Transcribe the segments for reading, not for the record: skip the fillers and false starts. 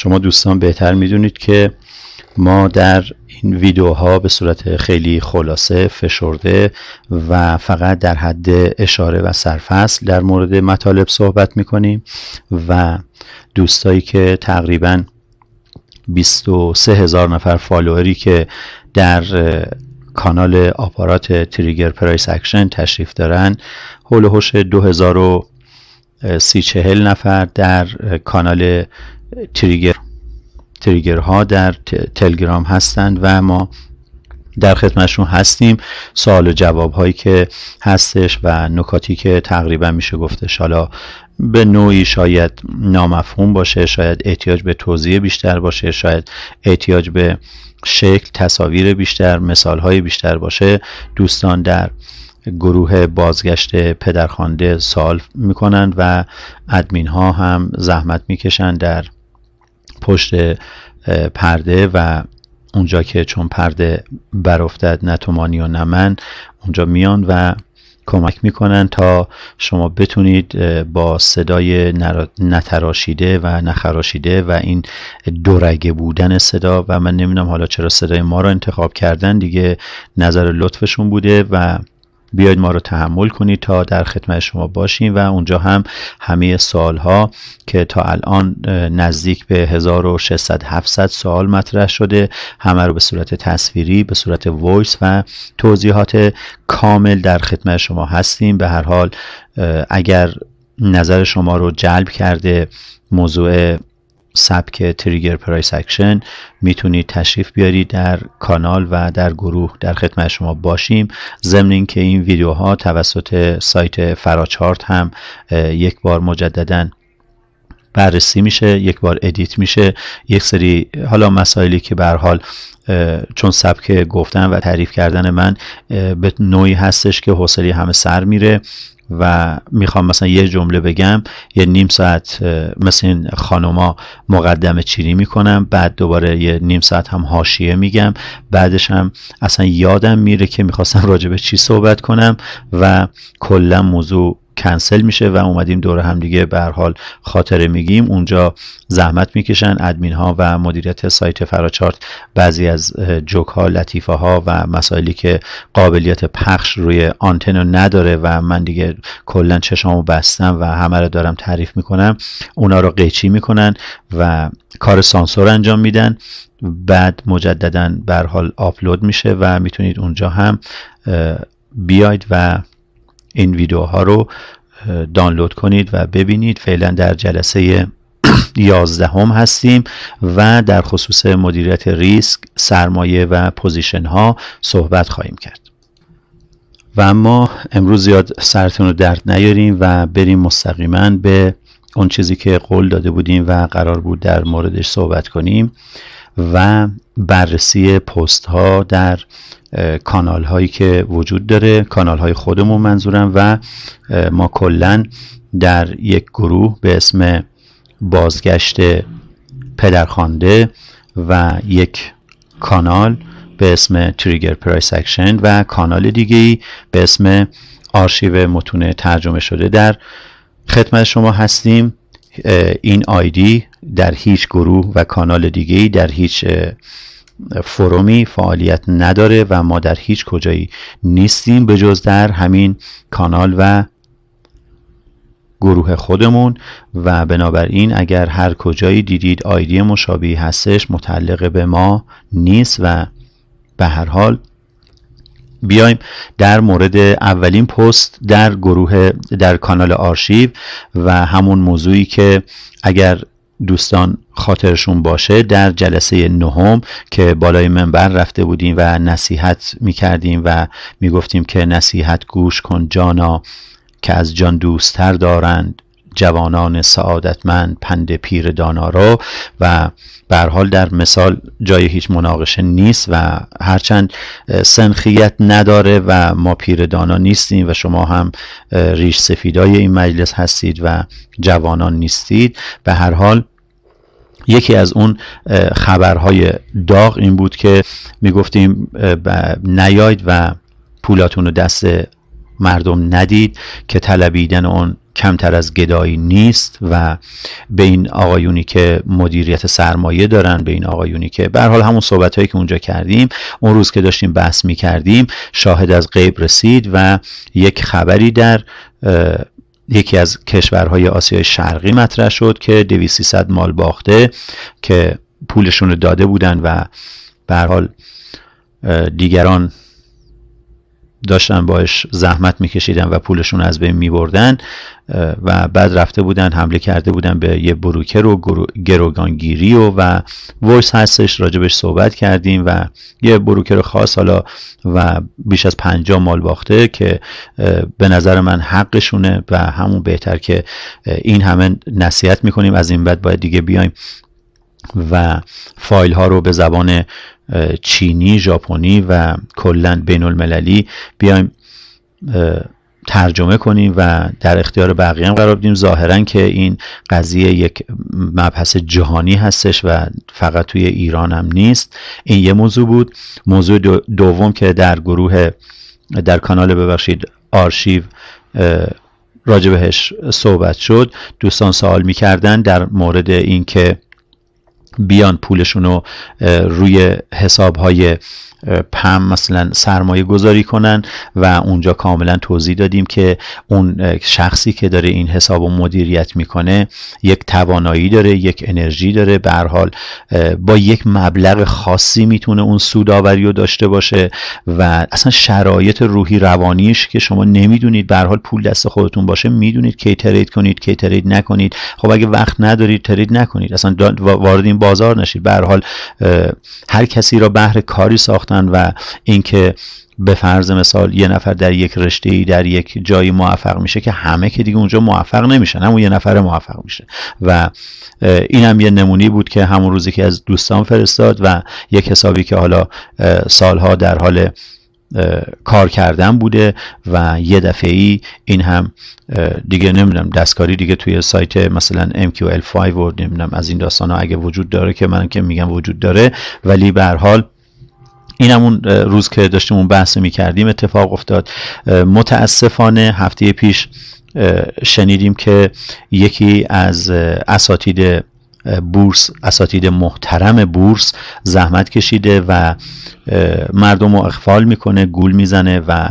شما دوستان بهتر میدونید که ما در این ویدیوها به صورت خیلی خلاصه فشرده و فقط در حد اشاره و سرفصل در مورد مطالب صحبت میکنیم و دوستایی که تقریبا 23,000 نفر فالووری که در کانال آپارات تریگر پرایس اکشن تشریف دارن، هول و هوش 2030-40 نفر در کانال تریگرها در تلگرام هستند و ما در خدمتشون هستیم. سوال و جواب هایی که هستش و نکاتی که تقریبا میشه گفتش حالا به نوعی شاید نامفهوم باشه، شاید احتیاج به توضیح بیشتر باشه، شاید احتیاج به شکل تصاویر بیشتر، مثال های بیشتر باشه، دوستان در گروه بازگشت پدرخوانده سوال میکنن و ادمین ها هم زحمت میکشن در پشت پرده و اونجا که چون پرده برافتد نه تو مانی و نه من، اونجا میان و کمک میکنن تا شما بتونید با صدای نتراشیده و نخراشیده و این دورگه بودن صدا، و من نمیدونم حالا چرا صدای ما رو انتخاب کردن دیگه، نظر لطفشون بوده و بیاید ما رو تحمل کنید تا در خدمت شما باشیم. و اونجا هم همه سوال ها که تا الان نزدیک به 1600-700 سوال مطرح شده، همه رو به صورت تصویری، به صورت وایس و توضیحات کامل در خدمت شما هستیم. به هر حال اگر نظر شما رو جلب کرده موضوع سبک تریگر پرایس اکشن، میتونید تشریف بیارید در کانال و در گروه در خدمت شما باشیم. ضمن اینکه این ویدیوها توسط سایت فراچارت هم یک بار مجدداً بررسی میشه، یک بار ادیت میشه، یک سری حالا مسائلی که به هر حال چون سبک گفتن و تعریف کردن من به نوعی هستش که حوصله همه سر میره و میخوام مثلا یه جمله بگم، یه نیم ساعت مثل این خانوما مقدمه چینی میکنم، بعد دوباره یه نیم ساعت هم حاشیه میگم، بعدش هم اصلا یادم میره که میخواستم راجع به چی صحبت کنم و کلا موضوع کنسل میشه و اومدیم دور هم دیگه به هر حال خاطره میگیم. اونجا زحمت میکشن ادمین ها و مدیریت سایت فراچارت بعضی از جوک ها، لطیفه ها و مسائلی که قابلیت پخش روی آنتن نداره و من دیگه کلا چشامو بستم و همه رو دارم تعریف میکنم، اونا رو قیچی میکنن و کار سانسور انجام میدن، بعد مجددا به هر حال آپلود میشه و میتونید اونجا هم بیاید و این ویدیوها رو دانلود کنید و ببینید. فعلا در جلسه 11 هستیم و در خصوص مدیریت ریسک، سرمایه و پوزیشن ها صحبت خواهیم کرد. و اما امروز زیاد سرتون رو درد نیاریم و بریم مستقیما به اون چیزی که قول داده بودیم و قرار بود در موردش صحبت کنیم و بررسی پست ها در کانال هایی که وجود داره، کانال های خودمون منظورم، و ما کلن در یک گروه به اسم بازگشت پدرخوانده و یک کانال به اسم تریگر پرایس اکشن و کانال دیگه‌ای به اسم آرشیو متون ترجمه شده در خدمت شما هستیم. این آیدی در هیچ گروه و کانال دیگه‌ای در هیچ فرومی فعالیت نداره و ما در هیچ کجایی نیستیم به جز در همین کانال و گروه خودمون و بنابراین اگر هر کجایی دیدید آیدی مشابهی هستش متعلق به ما نیست. و به هر حال بیایم در مورد اولین پست در گروه در کانال آرشیو و همون موضوعی که اگر دوستان خاطرشون باشه در جلسه 9 که بالای منبر رفته بودیم و نصیحت میکردیم و میگفتیم که نصیحت گوش کن جانا که از جان دوستر دارند جوانان سعادتمند پند پیر دانا را، و به هر حال در مثال جای هیچ مناقشه نیست و هرچند سنخیت نداره و ما پیر دانا نیستیم و شما هم ریش سفیدای این مجلس هستید و جوانان نیستید، به هر حال یکی از اون خبرهای داغ این بود که میگفتیم نیاید و پولاتون رو دست مردم ندید که طلبیدن اون کمتر از گدایی نیست و به این آقایونی که مدیریت سرمایه دارن، به این آقایونی که به هر حال همون صحبتایی که اونجا کردیم اون روز که داشتیم بحث می‌کردیم، شاهد از غیب رسید و یک خبری در یکی از کشورهای آسیای شرقی مطرح شد که 200-300 مال باخته که پولشون رو داده بودن و به هر حال دیگران داشتن باش زحمت میکشیدن و پولشون از بین میبردن و بعد رفته بودن حمله کرده بودن به یه بروکر و گروگانگیری و وایس هستش راجبش صحبت کردیم و یه بروکر خاص حالا و بیش از 50 مال باخته که به نظر من حقشونه و همون بهتر که این همه نصیحت میکنیم از این بعد باید دیگه بیایم و فایل ها رو به زبان چینی، ژاپنی و کلاً بین المللی بیایم ترجمه کنیم و در اختیار بقیه هم قرار بدیم. ظاهراً که این قضیه یک مبحث جهانی هستش و فقط توی ایران هم نیست. این یه موضوع بود. موضوع دوم که در کانال آرشیو راجع بهش صحبت شد، دوستان سوال می‌کردن در مورد این که بیان پولشون رو روی حساب‌های پم مثلا سرمایه گذاری کنن و اونجا کاملا توضیح دادیم که اون شخصی که داره این حساب رو مدیریت میکنه یک توانایی داره، یک انرژی داره، به هر حال با یک مبلغ خاصی میتونه اون سودآوری رو داشته باشه و اصلا شرایط روحی روانیش که شما نمیدونید، به هر حال پول دست خودتون باشه میدونید کی ترید کنید کی ترید نکنید. خب اگه وقت ندارید ترید نکنید، اصلا وارد این بازار نشید. به هر حال هر کسی را بهر کاری ساختن و اینکه به فرض مثال یه نفر در یک رشته‌ای در یک جایی موفق میشه که همه که دیگه اونجا موفق نمیشن، همون یه نفر موفق میشه و این هم یه نمونی بود که همون روزی که از دوستان فرستاد و یک حسابی که حالا سالها در حال کار کردن بوده و یه دفعه‌ای این هم دیگه نمیدونم دستکاری دیگه توی سایت مثلا MQL5 و نمیدونم از این داستانا اگه وجود داره که من که میگم وجود داره، ولی به هر حال این همون روز که داشتیم اون بحث میکردیم اتفاق افتاد. متاسفانه هفته پیش شنیدیم که یکی از اساتید محترم بورس زحمت کشیده و مردم رو اغفال میکنه، گول میزنه و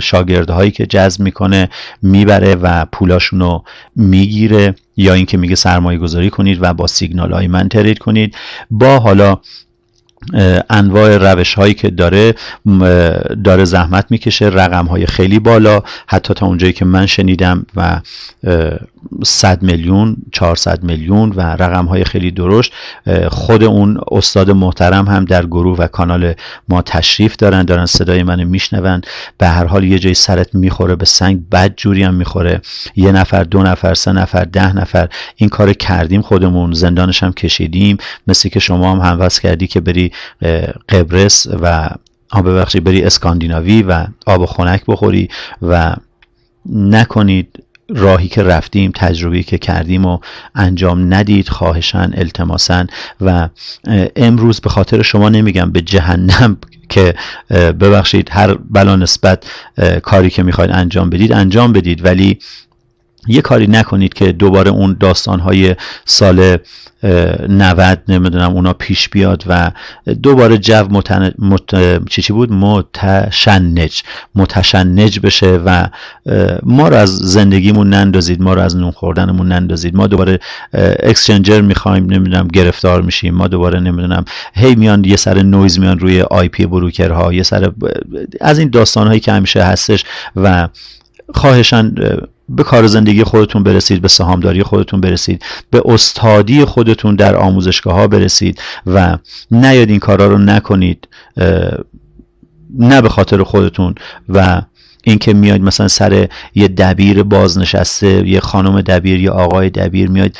شاگردهایی که جذب میکنه میبره و پولاشون رو میگیره، یا اینکه میگه سرمایه گذاری کنید و با سیگنال های من ترید کنید. با حالا انواع روش هایی که داره زحمت میکشه، رقم های خیلی بالا، حتی تا اونجایی که من شنیدم و 100 میلیون 400 میلیون و رقم های خیلی درشت. خود اون استاد محترم هم در گروه و کانال ما تشریف دارن صدای منو میشنون. به هر حال یه جای سرت میخوره به سنگ، بد جوری هم میخوره. 1 نفر 2 نفر 3 نفر 10 نفر این کار کردیم، خودمون زندانش هم کشیدیم. مثل که شما هم هوس کردی که بری قبرس و بری اسکاندیناوی و آب خنک بخوری و نکنید راهی که رفتیم، تجربه‌ای که کردیم و انجام ندید، خواهشاً التماساً. و امروز به خاطر شما نمیگم به جهنم که ببخشید هر بلا نسبت کاری که میخواید انجام بدید، ولی یه کاری نکنید که دوباره اون داستان‌های سال 90 نمیدونم اونا پیش بیاد و دوباره جو متشنج بشه و ما رو از زندگیمون نندازید، ما رو از نون خوردنمون نندازید. ما دوباره اکسچنجر میخوایم نمیدونم گرفتار میشیم، ما دوباره نمیدونم هی میان یه سر نویز میان روی آی پی بروکرها، یه سر از این داستان‌هایی که همیشه هستش. و خواهشاً به کار زندگی خودتون برسید، به سهامداری خودتون برسید، به استادی خودتون در آموزشگاه ها برسید و نیاد این کارا رو نکنید، نه به خاطر خودتون و اینکه میاد مثلا سر یه دبیر بازنشسته، یه خانم دبیر یا آقای دبیر میاد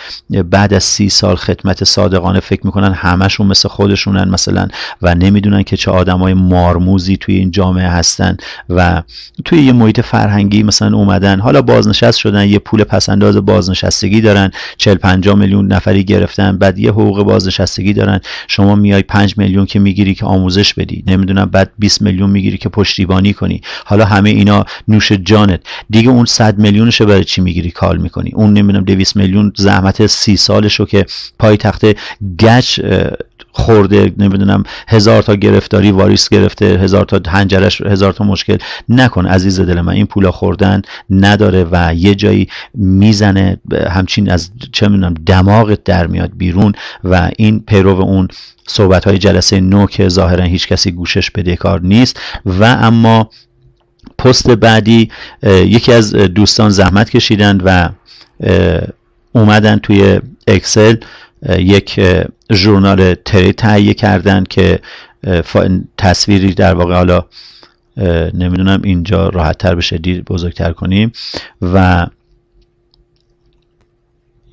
بعد از 30 سال خدمت صادقانه فکر میکنن همشون مثل خودشونن مثلا و نمیدونن که چه آدمای مارموزی توی این جامعه هستن و توی یه محیط فرهنگی مثلا اومدن، حالا بازنشست شدن، یه پول پسنداز بازنشستگی دارن، 40-50 میلیون نفری گرفتن، بعد یه حقوق بازنشستگی دارن. شما میای 5 میلیون که میگیری که آموزش بدی، نمیدونم بعد 20 میلیون میگیری که پشتیبانی کنی. حالا همه اینا اینا نوش جانت دیگه. اون 100 میلیونشو برای چی میگیری کال میکنی؟ اون نمیدونم 200 میلیون زحمت 30 سالشو که پای تخت گچ خورده، نمیدونم 1000 تا گرفتاری واریس گرفته، 1000 تا هنجرش، 1000 تا مشکل. نکن عزیز دل من، این پولا خوردن نداره و یه جایی میزنه همچین از چه میدونم دماغت در میاد بیرون و این پیرو اون صحبت های جلسه 9 که ظاهرا هیچ کسی گوشش بدهکار نیست. و اما پست بعدی یکی از دوستان زحمت کشیدن و اومدن توی اکسل یک ژورنال ترید تهیه کردن که تصویری در واقع، حالا نمیدونم اینجا راحت تر بشه دید بزرگتر کنیم و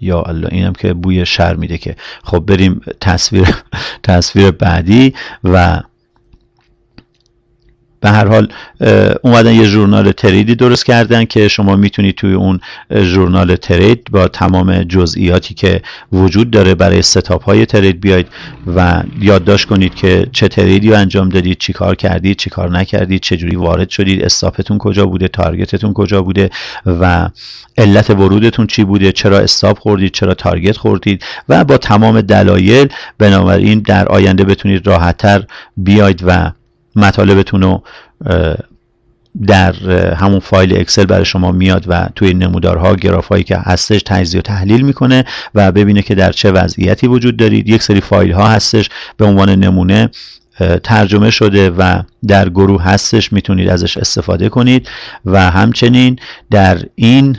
یا الله اینم که بوی شر میده که خب بریم تصویر بعدی. و به هر حال اومدن یه ژورنال تریدی درست کردن که شما میتونید توی اون ژورنال ترید با تمام جزئیاتی که وجود داره برای ستاپ های ترید بیاید و یادداشت کنید که چه تریدی رو انجام دادید، چی کار کردید، چی کار نکردید، چه جوری وارد شدید، استاپتون کجا بوده، تارگتتون کجا بوده و علت ورودتون چی بوده، چرا استاپ خوردید، چرا تارگت خوردید و با تمام دلایل. بنابراین در آینده بتونید راحت‌تر بیاید و مطالبتون رو در همون فایل اکسل برای شما میاد و توی نمودارها، گرافایی که هستش تجزیه و تحلیل میکنه و ببینه که در چه وضعیتی وجود دارید. یک سری فایل ها هستش به عنوان نمونه ترجمه شده و در گروه هستش، میتونید ازش استفاده کنید. و همچنین در این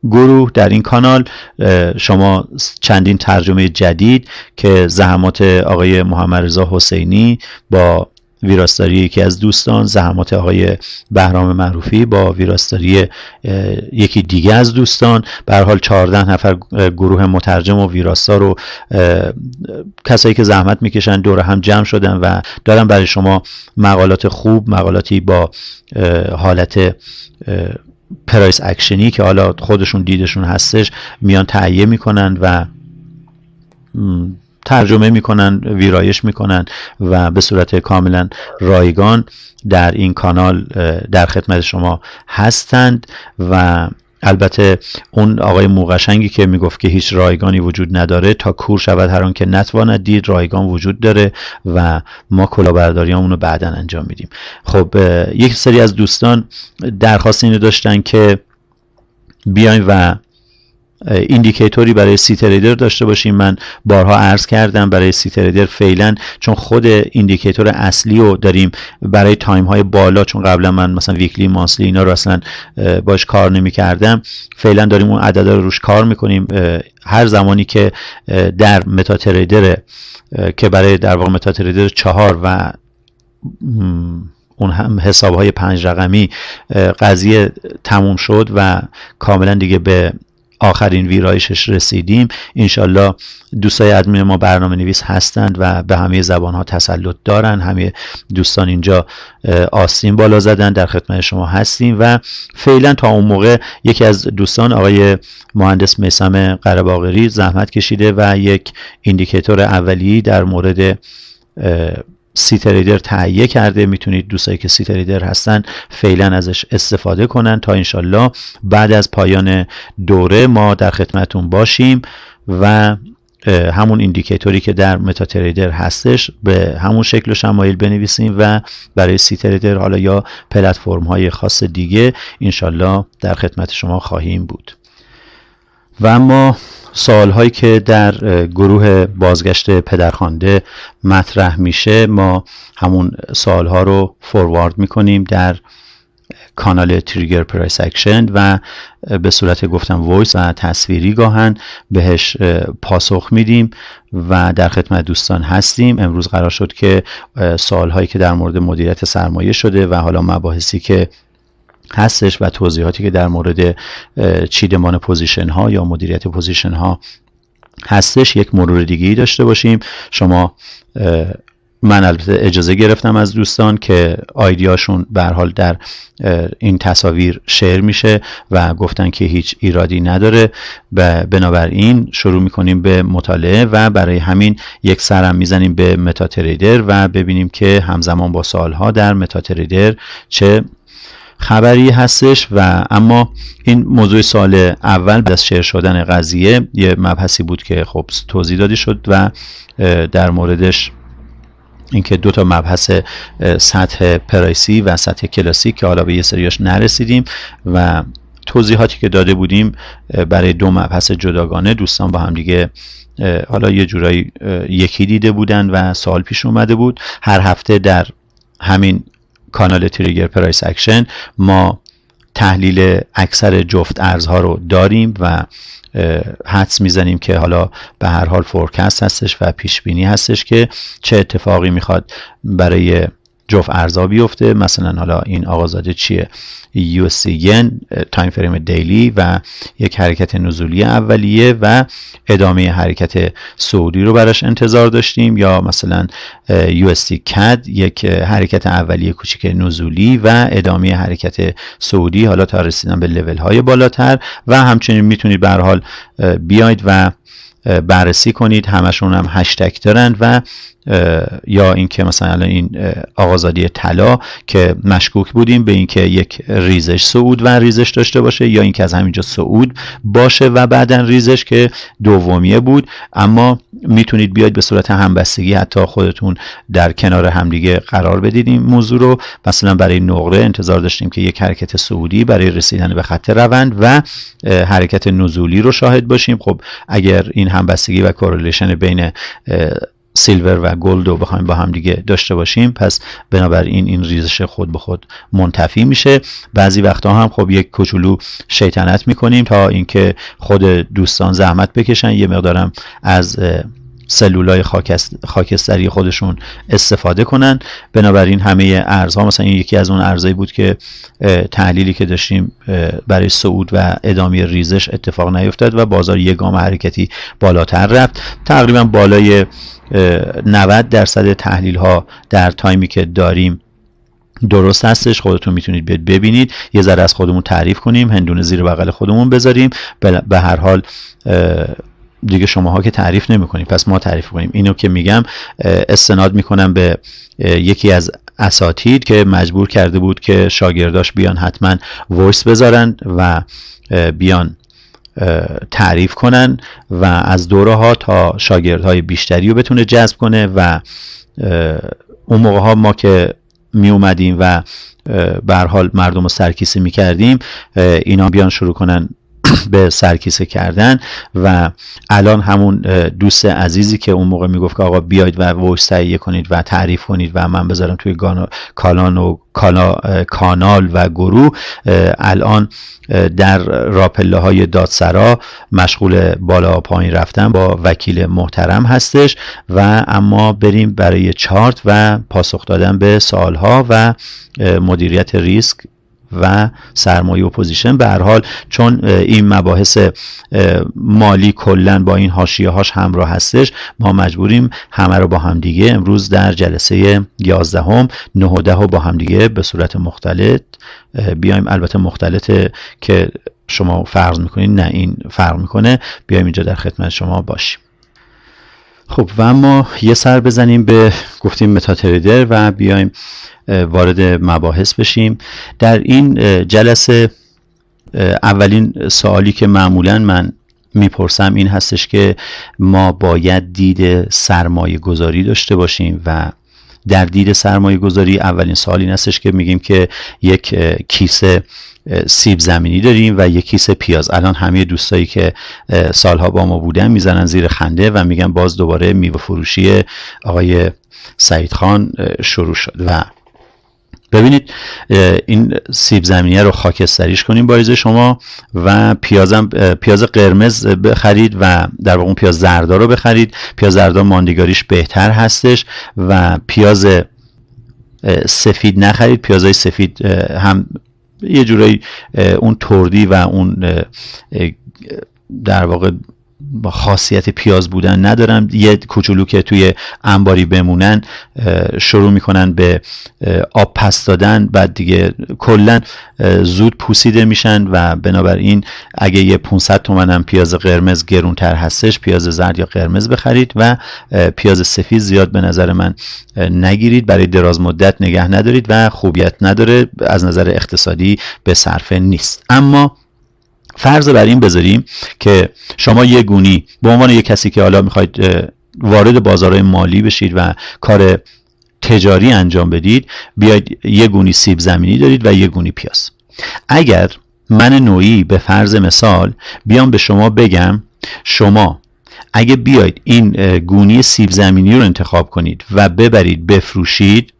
گروه، در این کانال شما چندین ترجمه جدید که زحمات آقای محمد رضا حسینی با ویراستاری یکی از دوستان، زحمات آقای بهرام معروفی با ویراستاری یکی دیگه از دوستان، به هر حال 14 نفر گروه مترجم و ویراستار و کسایی که زحمت میکشن دور هم جمع شدن و دارن برای شما مقالات خوب، مقالاتی با حالت پرایس اکشنی که حالا خودشون دیدشون هستش میان تهیه میکنن و ترجمه میکنن، ویرایش میکنن و به صورت کاملا رایگان در این کانال در خدمت شما هستند. و البته اون آقای موقشنگی که میگفت که هیچ رایگانی وجود نداره، تا کور شود هر آن که نتواند دید، رایگان وجود داره و ما کلاهبرداریامون رو بعداً انجام میدیم. خب یک سری از دوستان درخواست اینو داشتن که بیایم و ایندیکیتوری برای سی تریدر داشته باشیم. من بارها عرض کردم برای سی تریدر فعلا، چون خود ایندیکیتور اصلی رو داریم برای تایم های بالا، چون قبلا من مثلا ویکلی، مانسلی اینا رو اصلا باش کار نمی کردم، فعلا داریم اون عددا رو روش کار میکنیم. هر زمانی که در متا تریدر که برای در واقع متا تریدر 4 و اون هم حسابهای 5 رقمی قضیه تموم شد و کاملا دیگه به آخرین ویرایشش رسیدیم، انشالله دوستای ادمین ما برنامه نویس هستند و به همه زبان ها تسلط دارن. همه دوستان اینجا آستین بالا زدن، در خدمت شما هستیم. و فعلا تا اون موقع یکی از دوستان آقای مهندس میثم قره‌باقری زحمت کشیده و یک ایندیکیتور اولیه‌ای در مورد سی تریدر تهیه کرده. میتونید دوستایی که سی تریدر هستن فعلا ازش استفاده کنن تا انشالله بعد از پایان دوره ما در خدمتون باشیم و همون ایندیکیتوری که در متا تریدر هستش به همون شکل و شمایل بنویسیم و برای سی تریدر حالا یا پلتفرم های خاص دیگه انشالله در خدمت شما خواهیم بود. و اما سوال هایی که در گروه بازگشت پدرخوانده مطرح میشه، ما همون سوال ها رو فوروارد میکنیم در کانال تریگر پرایس اکشن و به صورت گفتم وایس و تصویری گاهن بهش پاسخ میدیم و در خدمت دوستان هستیم. امروز قرار شد که سوال هایی که در مورد مدیریت سرمایه شده و حالا مباحثی که هستش و توضیحاتی که در مورد چیدمان پوزیشن ها یا مدیریت پوزیشن ها هستش یک مرور دیگه‌ای داشته باشیم. شما من البته اجازه گرفتم از دوستان که آیدیاشون به هر حال در این تصاویر شیر میشه و گفتن که هیچ ایرادی نداره. بنابراین شروع میکنیم به مطالعه و برای همین یک سرم میزنیم به متا تریدر و ببینیم که همزمان با سوالها در متا تریدر چه خبری هستش. و اما این موضوع سال اول بعد از شیر شدن قضیه یه مبحثی بود که خب توضیح داده شد و در موردش اینکه دو تا مبحث سطح پرایسی و سطح کلاسیک که حالا به یه سریاش نرسیدیم و توضیحاتی که داده بودیم برای دو مبحث جداگانه دوستان با هم دیگه حالا یه جورایی یکی دیده بودن و سوال پیش اومده بود. هر هفته در همین کانال تریگر پرایس اکشن ما تحلیل اکثر جفت ارزها رو داریم و حدس میزنیم که حالا به هر حال فورکست هستش و پیش بینی هستش که چه اتفاقی میخواد برای جفت ارزها بیفته. مثلا حالا این آقازاده چیه؟ USD ین تایم فریم دیلی و یک حرکت نزولی اولیه و ادامه حرکت صعودی رو براش انتظار داشتیم، یا مثلا USD CAD یک حرکت اولیه کوچیک نزولی و ادامه حرکت صعودی حالا تا رسیدن به لول های بالاتر. و همچنین میتونید به هر حال بیاید و بررسی کنید، همشون هم هشتگ دارن و یا اینکه مثلا الان این آقازادی طلا که مشکوک بودیم به اینکه یک ریزش صعود و ریزش داشته باشه یا اینکه از همینجا صعود باشه و بعدن ریزش که دومیه بود، اما میتونید بیاید به صورت همبستگی حتی خودتون در کنار همدیگه قرار بدید این موضوع رو. مثلا برای نقره انتظار داشتیم که یک حرکت صعودی برای رسیدن به خط روند و حرکت نزولی رو شاهد باشیم. خب اگر این همبستگی و کورلیشن بین سیلور و گلد رو بخوایم با هم دیگه داشته باشیم، پس بنابراین این ریزش خود به خود منتفی میشه. بعضی وقتا هم خب یک کوچولو شیطنت میکنیم تا اینکه خود دوستان زحمت بکشن یه مقدارم از سلولای خاکستری خودشون استفاده کنن. بنابراین همه ارزها، مثلا این یکی از اون ارزایی بود که تحلیلی که داشتیم برای صعود و ادامه ریزش اتفاق نیفتاد و بازار یک گام حرکتی بالاتر رفت. تقریبا بالای 90% تحلیل ها در تایمی که داریم درست هستش. خودتون میتونید ببینید، یه ذره از خودمون تعریف کنیم، هندونه زیر بغل خودمون بذاریم. به هر حال دیگه شماها که تعریف نمی‌کنید پس ما تعریف کنیم. اینو که میگم استناد میکنم به یکی از اساتید که مجبور کرده بود که شاگرداش بیان حتما وایس بذارن و بیان تعریف کنن و از دوره ها تا شاگردهای بیشتری رو بتونه جذب کنه و اون موقع ها ما که می اومدیم و به هر حال مردم رو سرکیسه می کردیم، اینا بیان شروع کنن به سرکیسه کردن. و الان همون دوست عزیزی که اون موقع میگفت که آقا بیاید و وایس تهیه کنید و تعریف کنید و من بذارم توی کانال و گروه، الان در راپله های دادسرا مشغول بالا پایین رفتن با وکیل محترم هستش. و اما بریم برای چارت و پاسخ دادن به سوالها و مدیریت ریسک و سرمایه و پوزیشن. به هر حال چون این مباحث مالی کلا با این حاشیه هاش همراه هستش، ما مجبوریم همه رو با هم دیگه امروز در جلسه 11 9 و 10 با هم دیگه به صورت مختلط بیایم. البته مختلطه که شما فرض میکنید، نه این فرق میکنه. بیایم اینجا در خدمت شما باشیم. خب و اما یه سر بزنیم به گفتیم متاتریدر و بیایم وارد مباحث بشیم. در این جلسه اولین سوالی که معمولا من میپرسم این هستش که ما باید دید سرمایه گذاری داشته باشیم و در دید سرمایه گذاری اولین سوال این هستش که میگیم که یک کیسه سیب زمینی داریم و یک کیسه پیاز. الان همه دوستایی که سالها با ما بودن میزنن زیر خنده و میگن باز دوباره میوه فروشی آقای سعید خان شروع شد. و ببینید این سیب زمینی رو خاکستریش کنیم با ایزه شما و پیاز قرمز بخرید و در واقع اون پیاز زردار رو بخرید. پیاز زردار ماندگاریش بهتر هستش و پیاز سفید نخرید. پیازهای سفید هم یه جورایی اون تردی و اون در واقع با خاصیت پیاز بودن ندارن، یه کوچولو که توی انباری بمونن شروع میکنن به آب پس دادن، بعد دیگه کلا زود پوسیده میشن و بنابراین اگه یه 500 تومن هم پیاز قرمز گرونتر هستش، پیاز زرد یا قرمز بخرید و پیاز سفید زیاد به نظر من نگیرید، برای دراز مدت نگه ندارید و خوبیت نداره، از نظر اقتصادی به صرفه نیست. اما فرض بر این بذاریم که شما یه گونی به عنوان یک کسی که حالا میخواید وارد بازارهای مالی بشید و کار تجاری انجام بدید، بیاید یه گونی سیب زمینی دارید و یه گونی پیاز. اگر من نوعی به فرض مثال بیام به شما بگم شما اگه بیاید این گونی سیب زمینی رو انتخاب کنید و ببرید بفروشید،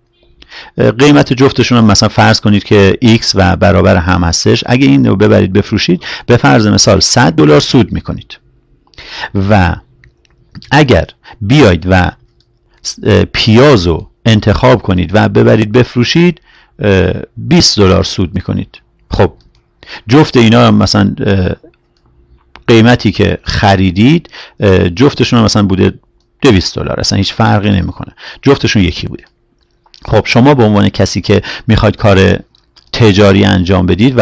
قیمت جفتشون هم مثلا فرض کنید که X و برابر هم هستش، اگه این رو ببرید بفروشید به فرض مثال $100 سود میکنید و اگر بیاید و پیاز رو انتخاب کنید و ببرید بفروشید $20 سود میکنید. خب جفت اینا هم مثلا قیمتی که خریدید جفتشون هم مثلا بوده $200، اصلا هیچ فرقی نمیکنه، جفتشون یکی بوده. خب شما به عنوان کسی که میخواید کار تجاری انجام بدید و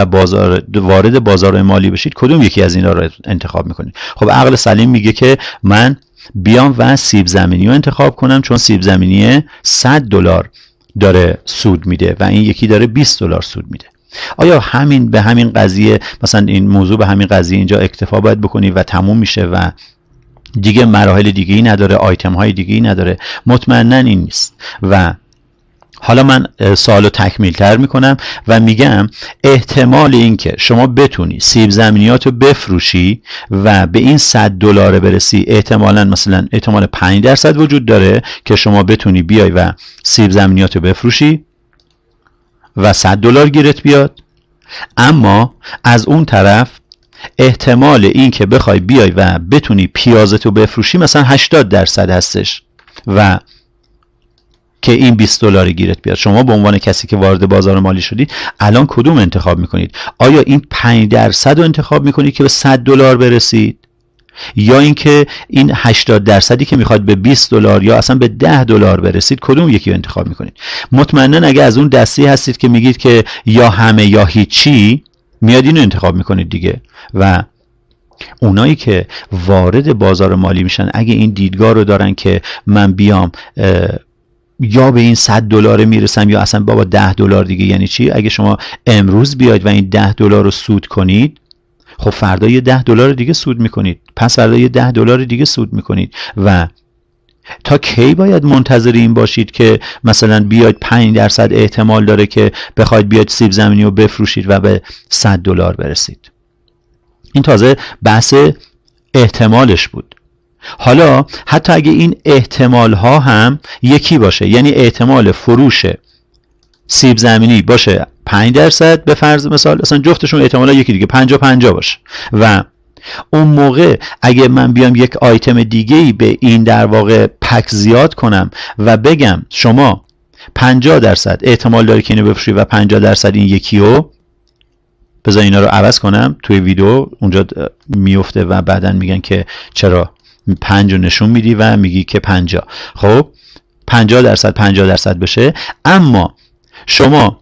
وارد بازار مالی بشید، کدوم یکی از اینا رو انتخاب میکنید؟ خب عقل سلیم میگه که من بیام و سیب زمینی رو انتخاب کنم، چون سیب زمینی $100 داره سود میده و این یکی داره $20 سود میده. آیا به همین قضیه، مثلا این موضوع به همین قضیه اینجا اکتفا باید بکنید و تموم میشه و دیگه مراحل دیگه‌ای نداره، آیتم های دیگه‌ای نداره؟ مطمئنا این نیست. و حالا من سوالو تکمیل تر میکنم و میگم احتمال این که شما بتونی سیب زمینیاتو بفروشی و به این $100 برسی، احتمالاً مثلا احتمال 5% وجود داره که شما بتونی بیای و سیب زمینیاتو بفروشی و $100 گیرت بیاد. اما از اون طرف احتمال این که بخوای بیای و بتونی پیازتو بفروشی مثلا 80% هستش و که این $20 گیرت بیاد. شما به عنوان کسی که وارد بازار مالی شدید الان کدوم انتخاب میکنید؟ آیا این 5% رو انتخاب میکنید که به $100 برسید، یا اینکه این 80% که میخواد به $20 یا اصلا به $10 برسید، کدوم یکی رو انتخاب میکنید؟ مطمئنا اگه از اون دستی هستید که میگید که یا همه یا هیچی، میاد اینو انتخاب میکنید دیگه. و اونایی که وارد بازار مالی میشن اگه این دیدگاه رو دارن که من بیام یا به این $100 میرسم یا اصلا بابا $10 دیگه یعنی چی؟ اگه شما امروز بیاید و این $10 رو سود کنید، خب فردا یه $10 دیگه سود میکنید، پس فردا یه $10 دیگه سود میکنید. و تا کی باید منتظر این باشید که مثلا بیاید 5% احتمال داره که بخواید بیاید سیب زمینی رو بفروشید و به $100 برسید؟ این تازه بحث احتمالش بود. حالا حتی اگه این احتمال ها هم یکی باشه، یعنی احتمال فروش سیب زمینی باشه 5% به فرض مثال، اصلا جفتشون احتمالا یکی دیگه 50-50 باشه، و اون موقع اگه من بیام یک آیتم دیگه‌ای به این در واقع پک زیاد کنم و بگم شما 50% احتمال داره که اینو بفروشی و 50% این یکی رو، بذار اینا رو عوض کنم توی ویدیو اونجا میفته و بعدن میگن که چرا 5 رو نشون میدی و میگی که 50. خب 50% بشه، اما شما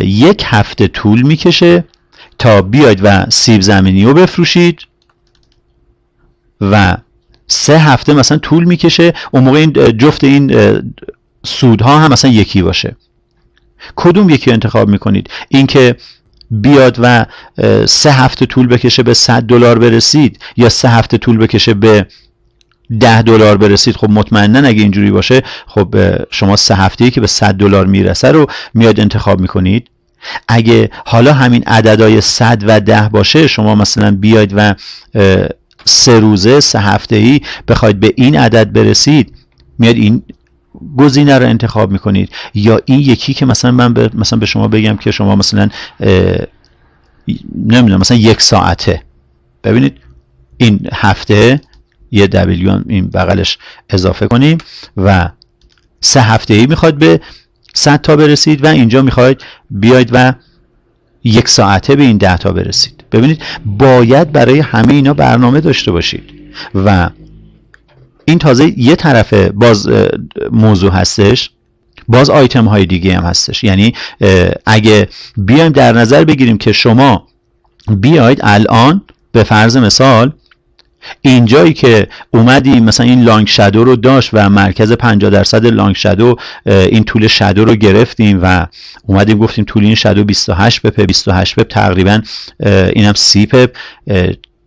یک هفته طول میکشه تا بیاید و سیب زمینی رو بفروشید و 3 هفته مثلا طول میکشه، اون موقع این جفت این سودها هم مثلا یکی باشه. کدوم یکی انتخاب میکنید؟ اینکه بیاد و 3 هفته طول بکشه به $100 برسید یا 3 هفته طول بکشه به $10 برسید؟ خب مطمئنا اگه اینجوری باشه خب شما 3 هفته‌ای که به $100 میرسه رو میاد انتخاب میکنید. اگه حالا همین عددهای 100 و 10 باشه، شما مثلا بیاید و 3 روزه 3 هفته‌ای بخواید به این عدد برسید، میاد این گزینه رو انتخاب میکنید. یا این یکی که مثلا من به شما بگم که شما مثلا نمیدونم مثلا 1 ساعته، ببینید این هفته یه دبلیو این بغلش اضافه کنیم و 3 هفته‌ای میخواد به 100 تا برسید و اینجا میخواید بیاید و 1 ساعته به این 10 تا برسید. ببینید باید برای همه اینا برنامه داشته باشید و این تازه یه طرف باز موضوع هستش. باز آیتم های دیگه هم هستش. یعنی اگه بیایم در نظر بگیریم که شما بیاید الان به فرض مثال اینجایی که اومدیم مثلا این لانگ شادو رو داشت و مرکز 50% لانگ شادو این طول شادو رو گرفتیم و اومدیم گفتیم طول این شادو 28 پپ 28 پپ تقریبا اینم 30 پپ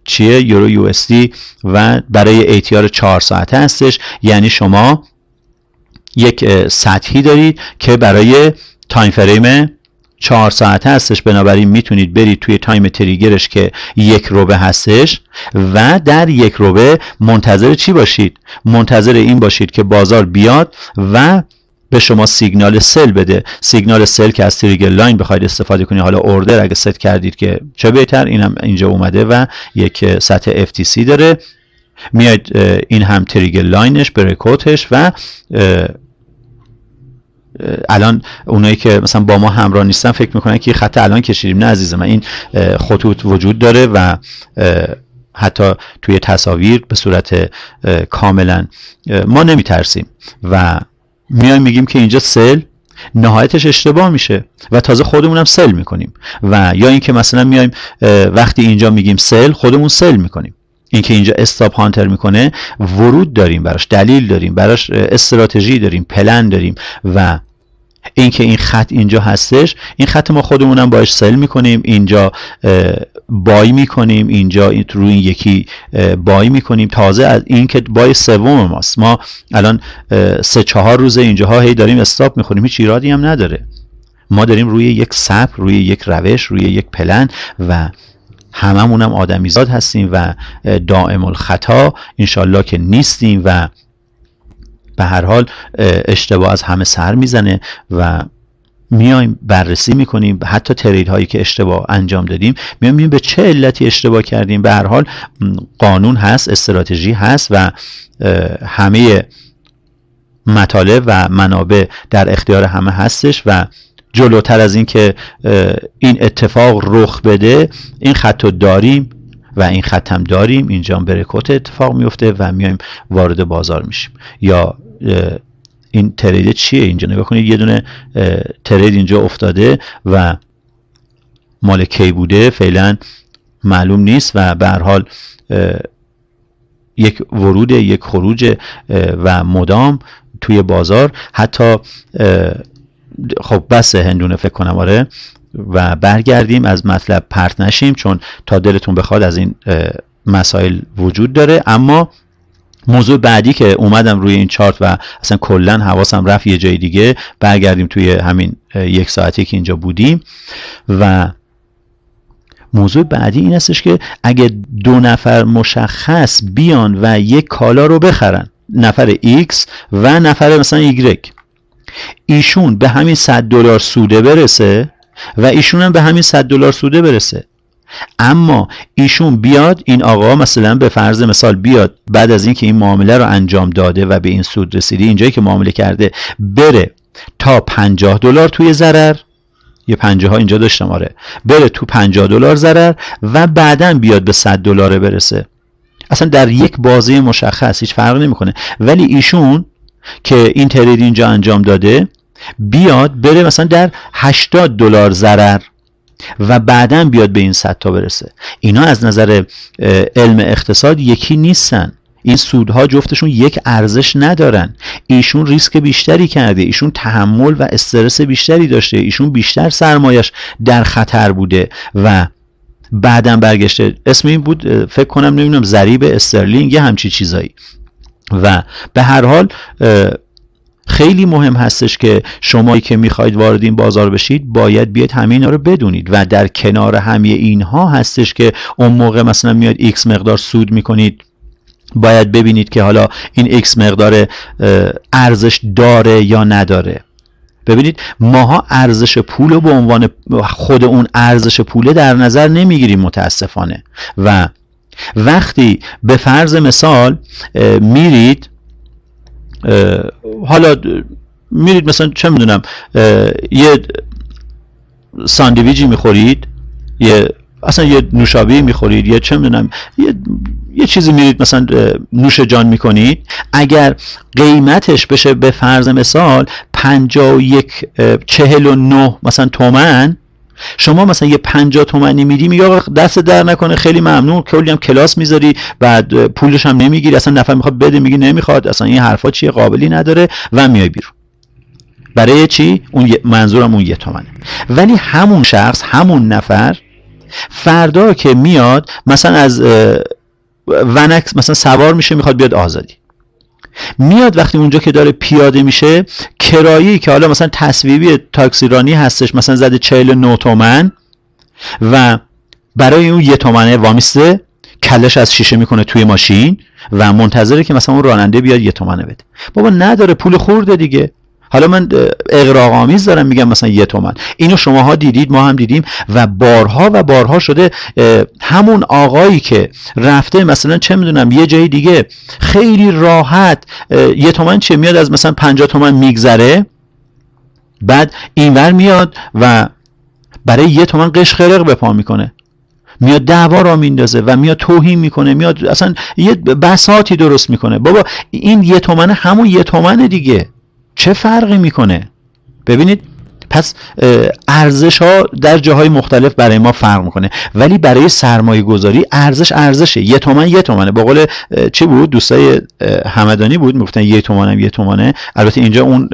چیه یورو یو اس دی و برای ATR 4 ساعته هستش. یعنی شما یک سطحی دارید که برای تایم فریم 4 ساعته هستش، بنابراین میتونید برید توی تایم تریگرش که 1 روبه هستش و در 1 روبه منتظر چی باشید؟ منتظر این باشید که بازار بیاد و به شما سیگنال سل بده. سیگنال سل که از تریگر لاین بخواید استفاده کنید، حالا اوردر اگه ست کردید که چه بهتر. اینم اینجا اومده و یک سطح FTC داره، میاد این هم تریگر لاینش بریکوتش و الان اونایی که مثلا با ما همراه نیستن فکر میکنن که خط الان کشیدیم. نه عزیز من، این خطوط وجود داره و حتی توی تصاویر به صورت کاملا ما نمیترسیم و میایم میگیم که اینجا سل نهایتش اشتباه میشه و تازه خودمونم سل میکنیم. و یا اینکه مثلا میایم وقتی اینجا میگیم سل خودمون سل میکنیم. اینکه اینجا استاپ هانتر میکنه ورود داریم براش، دلیل داریم براش، استراتژی داریم، پلن داریم و اینکه این خط اینجا هستش، این خط ما خودمونم باش سل میکنیم، اینجا بای میکنیم، اینجا روی این یکی بای میکنیم. تازه از این که بای سوم ماست، ما الان 3-4 روزه اینجاها هی داریم استاپ میخوریم، هیچ ایرادی هم نداره. ما داریم روی یک سبک، روی یک روش، روی یک پلن و هممونم آدمیزاد هستیم و دائم الخطا انشالله که نیستیم و به هر حال اشتباه از همه سر میزنه و میایم بررسی میکنیم حتی ترید هایی که اشتباه انجام دادیم، میایم به چه علتی اشتباه کردیم. به هر حال قانون هست، استراتژی هست و همه مطالب و منابع در اختیار همه هستش و جلوتر از این که این اتفاق رخ بده این خط رو داریم و این خط هم داریم. اینجا هم بریکوت اتفاق میفته و میایم وارد بازار میشیم. یا این ترید چیه اینجا؟ نگاه کنید یه دونه ترید اینجا افتاده و مال کی بوده فعلا معلوم نیست و به هر حال یک ورود، یک خروج و مدام توی بازار. حتی خب بس هندونه فکر کنم آره و برگردیم از مطلب پرت نشیم چون تا دلتون بخواد از این مسائل وجود داره. اما موضوع بعدی که اومدم روی این چارت و اصلا کلن حواسم رفت یه جای دیگه، برگردیم توی همین 1 ساعتی که اینجا بودیم و موضوع بعدی این هستش که اگه 2 نفر مشخص بیان و یک کالا رو بخرن، نفر X و نفر مثلا Y، ایشون به همین $100 سوده برسه و ایشون هم به همین $100 سوده برسه، اما ایشون بیاد، این آقا مثلا به فرض مثال بیاد بعد از اینکه این معامله رو انجام داده و به این سود رسیده، اینجایی که معامله کرده بره تا $50 توی ضرر، یه 50 اینجا داشتم آره، بره تو $50 ضرر و بعداً بیاد به $100 برسه. اصلا در یک بازه مشخص هیچ فرق نمیکنه، ولی ایشون که این ترید اینجا انجام داده بیاد بره مثلا در $80 ضرر و بعداً بیاد به این 100 تا برسه. اینا از نظر علم اقتصاد یکی نیستن. این سودها جفتشون یک ارزش ندارن. ایشون ریسک بیشتری کرده، ایشون تحمل و استرس بیشتری داشته، ایشون بیشتر سرمایش در خطر بوده و بعداً برگشته. اسم این بود فکر کنم نمیدونم ضریب استرلینگ یه همچی چیزایی. و به هر حال خیلی مهم هستش که شمایی که میخواید وارد این بازار بشید باید بیاید همه اینا رو بدونید و در کنار همه اینها هستش که اون موقع مثلا میاد X مقدار سود میکنید، باید ببینید که حالا این X مقدار ارزش داره یا نداره. ببینید ماها ارزش پول رو به عنوان خود اون ارزش پوله در نظر نمیگیریم متاسفانه. و وقتی به فرض مثال میرید حالا میرید مثلا چه میدونم یه ساندویچی میخورید، یه اصلا یه نوشابه میخورید، یه چه میدونم یه چیزی میرید مثلا نوش جان میکنید، اگر قیمتش بشه به فرض مثال 49 مثلا تومن، شما مثلا یه 50 تومانی میدی، میگه آقا دست در نکنه، خیلی ممنون، کلی هم کلاس میذاری، بعد پولش هم نمیگیری، اصلا نفر میخواد بده میگی نمیخواد، اصلا این حرفا چیه، قابلی نداره و میای بیرون. برای چی؟ اون منظورم اون 1 تومنه. ولی همون شخص، همون نفر فردا که میاد مثلا از ونکس مثلا سوار میشه میخواد بیاد آزادی، میاد وقتی اونجا که داره پیاده میشه، کرایه‌ای که حالا مثلا تصویبی تاکسیرانی هستش مثلا زده 49 تومن و برای اون 1 تومنه وامیسته، کلش از شیشه میکنه توی ماشین و منتظره که مثلا اون راننده بیاد 1 تومنه بده. بابا نداره، پول خورده دیگه. حالا من اغراق‌آمیز دارم میگم مثلا 1 تومن، اینو شماها دیدید، ما هم دیدیم و بارها و بارها شده همون آقایی که رفته مثلا چه میدونم یه جای دیگه خیلی راحت 1 تومن چه میاد از مثلا 50 تومن میگذره، بعد اینور میاد و برای 1 تومن قشقرق به پا میکنه، میاد دعوا را میندازه و میاد توهین میکنه، میاد اصلا یه بساطی درست میکنه. بابا این 1 تومن همون 1 تومن دیگه، چه فرقی میکنه؟ ببینید، پس ارزش ها در جاهای مختلف برای ما فرق میکنه، ولی برای سرمایه گذاری ارزشه. 1 تومن 1 تومنه. با قول چی بود دوستای همدانی بود میگفتن 1 تومنم 1 تومنه. البته اینجا اون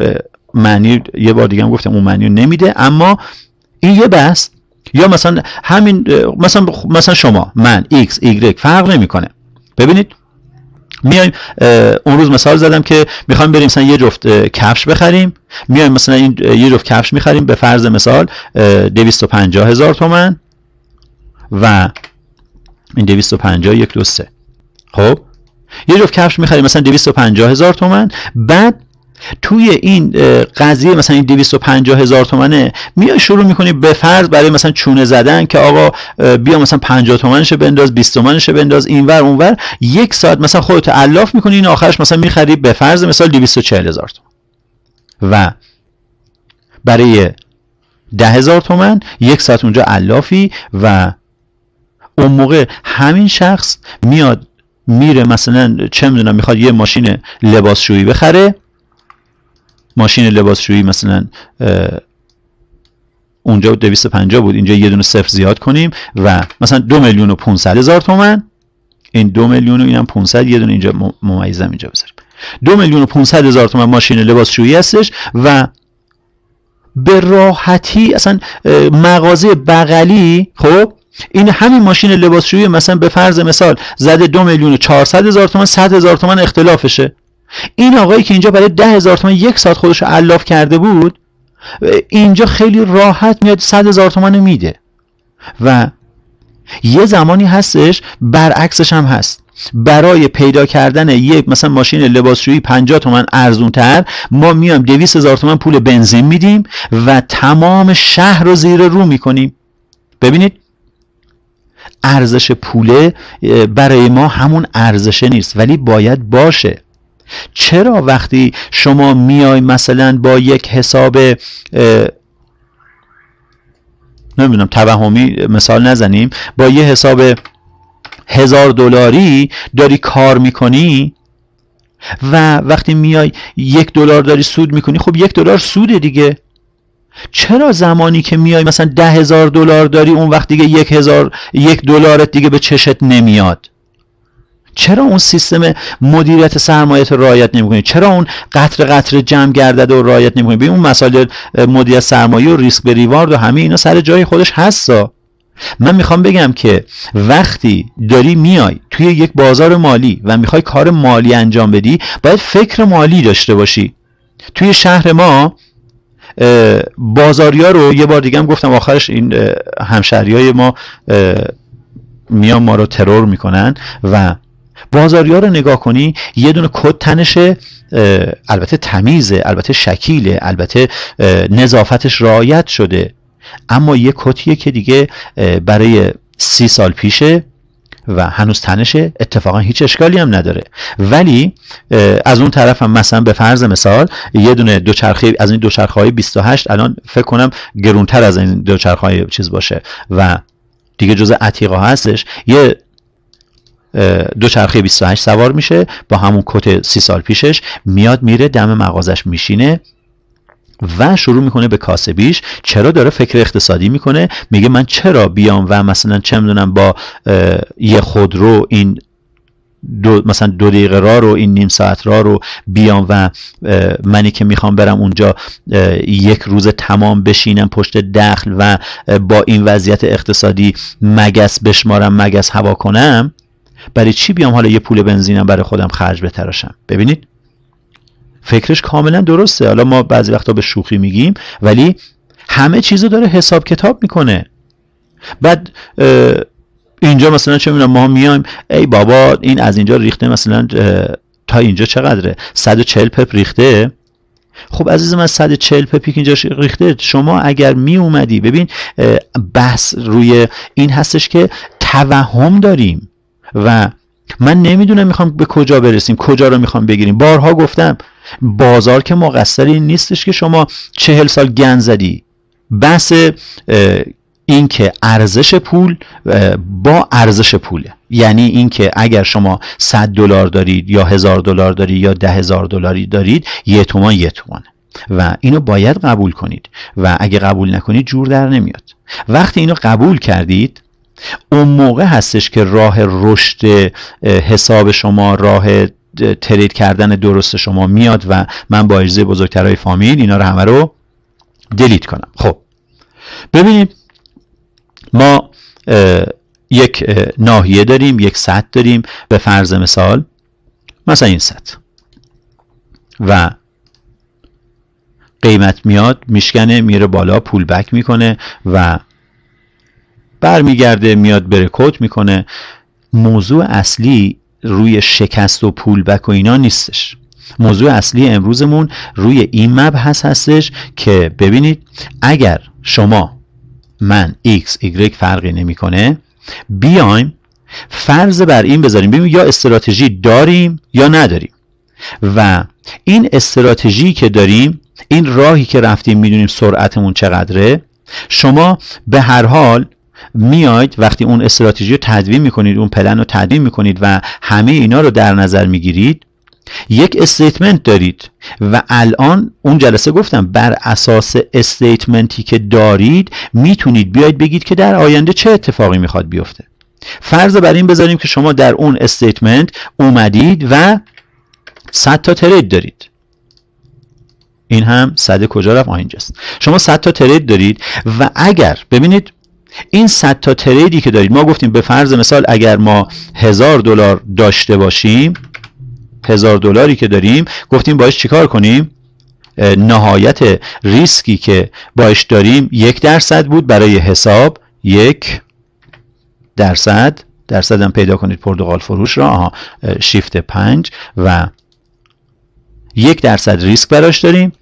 معنی، یه بار دیگه هم گفتم اون معنی نمیده، اما این یه بس. یا مثلا همین مثلا شما، من، ایکس، ایگرگ فرق نمیکنه. ببینید میایم اون روز مثال زدم که میخوایم بریم مثلا یه جفت کفش بخریم، میایم مثلا این یه جفت کفش میخریم به فرض مثال 250,000 تومان و این 250 1 2 3. خب یه جفت کفش میخریم مثلا 250,000 تومان، بعد توی این قضیه مثلا این 250,000 تومانه میای شروع میکنی به فرض برای مثلا چونه زدن که آقا بیا مثلا 50 تومنشه بنداز، 20 تومنشه بنداز، اینور اونور، 1 ساعت مثلا خودت الاف میکنی، این آخرش مثلا میخری به فرض مثال 240,000 تومان و برای 10,000 تومان 1 ساعت اونجا الافی و اون موقع همین شخص میاد میره مثلا چه میدونم میخواد یه ماشین لباسشویی بخره، ماشین لباسشویی مثلا اونجا 250 بود، اینجا یه دونه صفر زیاد کنیم و مثلا 2,500,000 تومان، این 2,000,000 اینم 500 یه دونه اینجا ممیزم اینجا بذاریم، 2,500,000 تومان ماشین لباسشویی هستش و به راحتی اصلا مغازه بغلی، خب این همین ماشین لباسشویی مثلا به فرض مثال زده 2,400,000 تومان، 100,000 تومان اختلافشه. این آقایی که اینجا برای 10,000 تومان 1 ساعت خودش رو الاف کرده بود، اینجا خیلی راحت میاد 100,000 تومان میده. و یه زمانی هستش برعکسش هم هست، برای پیدا کردن یک مثلا ماشین لباسشویی 50 تومان ارزون تر ما میایم 200,000 تومان پول بنزین میدیم و تمام شهر رو زیر رو میکنیم. ببینید ارزش پوله برای ما همون ارزشه نیست، ولی باید باشه. چرا وقتی شما میای مثلا با یک حساب نمیدونم توهمی مثال نزنیم، با یه حساب $1,000 داری کار میکنی و وقتی میای $1 داری سود میکنی، خب $1 سوده دیگه. چرا زمانی که میای مثلا $10,000 داری اون وقت دیگه $1 دیگه به چشت نمیاد؟ چرا اون سیستم مدیریت سرمایه‌ات رو رعایت نمی‌کنی؟ چرا اون قطره قطره جمع گردده و رعایت نمی‌کنی؟ ببین اون مسائل مدیریت سرمایه و ریسک به ریوارد و همه اینا سر جای خودش هستا. من میخوام بگم که وقتی داری میای توی یک بازار مالی و میخوای کار مالی انجام بدی، باید فکر مالی داشته باشی. توی شهر ما بازاریا رو یه بار دیگه هم گفتم، آخرش این همشهریای ما میان ما رو ترور میکنن و بازاریا رو نگاه کنی یه دونه کت تنشه، البته تمیزه، البته شکیله، البته نظافتش رعایت شده، اما یه کتیه که دیگه برای 30 سال پیشه و هنوز تنشه، اتفاقا هیچ اشکالی هم نداره. ولی از اون طرف هم مثلا به فرض مثال یه دونه دوچرخه از این دوچرخه‌های 28 الان فکر کنم گرونتر از این دوچرخه‌های چیز باشه و دیگه جز عتیقا هستش، یه دوچرخه 28 سوار میشه با همون کت 30 سال پیشش، میاد میره دم مغازش میشینه و شروع میکنه به کاسبیش. چرا داره فکر اقتصادی میکنه؟ میگه من چرا بیام و مثلا چه میدونم با یه خودرو این مثلا 2 دقیقه راه رو، این نیم ساعت راه رو بیام و منی که میخوام برم اونجا یک روز تمام بشینم پشت دخل و با این وضعیت اقتصادی مگس بشمارم، مگس هوا کنم، برای چی بیام حالا یه پول بنزینم برای خودم خرج بتراشم؟ ببینید فکرش کاملا درسته. حالا ما بعضی وقتا به شوخی میگیم، ولی همه چیزو داره حساب کتاب میکنه. بعد اینجا مثلا چه میدونم ما میایم ای بابا این از اینجا ریخته مثلا تا اینجا چقدره؟ 140 پپ ریخته. خب عزیز من 140 پپی که اینجا ریخته، شما اگر می اومدی، ببین بحث روی این هستش که توهم داریم و من نمیدونم میخوام به کجا برسیم، کجا رو میخوام بگیریم. بارها گفتم بازار که مقصر این نیستش که شما 40 سال گند زدی. بحث این که ارزش پول با ارزش پوله، یعنی این که اگر شما $100 دارید یا $1000 دارید یا $10,000 دارید، 1 تومان 1 تومانه و اینو باید قبول کنید و اگه قبول نکنید جور در نمیاد. وقتی اینو قبول کردید، اون موقع هستش که راه رشد حساب شما، راه ترید کردن درست شما میاد و من با اجازه بزرگترهای فامیل اینا رو همه رو دلیت کنم. خب ببینید ما یک ناحیه داریم، یک سطح داریم، به فرض مثال مثلا این سطح و قیمت میاد میشکنه میره بالا، پول بک میکنه و برمیگرده میاد برکوت میکنه. موضوع اصلی روی شکست و پول بک و اینا نیستش. موضوع اصلی امروزمون روی این مبحث هستش که ببینید اگر شما، من، X، Y فرقی نمیکنه، بیایم فرض بر این بذاریم ببینیم یا استراتژی داریم یا نداریم و این استراتژی که داریم، این راهی که رفتیم میدونیم سرعتمون چقدره. شما به هر حال میاید وقتی اون استراتژی رو تدوین میکنید، اون پلن رو تدوین میکنید و همه اینا رو در نظر میگیرید، یک استیتمنت دارید و الان اون جلسه گفتم بر اساس استیتمنتی که دارید میتونید بیاید بگید که در آینده چه اتفاقی میخواد بیفته. فرض بر این بذاریم که شما در اون استیتمنت اومدید و 100 تا ترید دارید. این هم 100 کجا رفت؟ اینجاست. شما 100 تا ترید دارید و اگر ببینید این 100 تا تریدی که دارید، ما گفتیم به فرض مثال اگر ما $1000 داشته باشیم، $1000 که داریم، گفتیم باش چیکار کنیم؟ نهایت ریسکی که باش داریم 1% بود برای حساب، 1% هم پیدا کنید پرتغال فروش را، شیفت 5 و 1% ریسک براش داریم.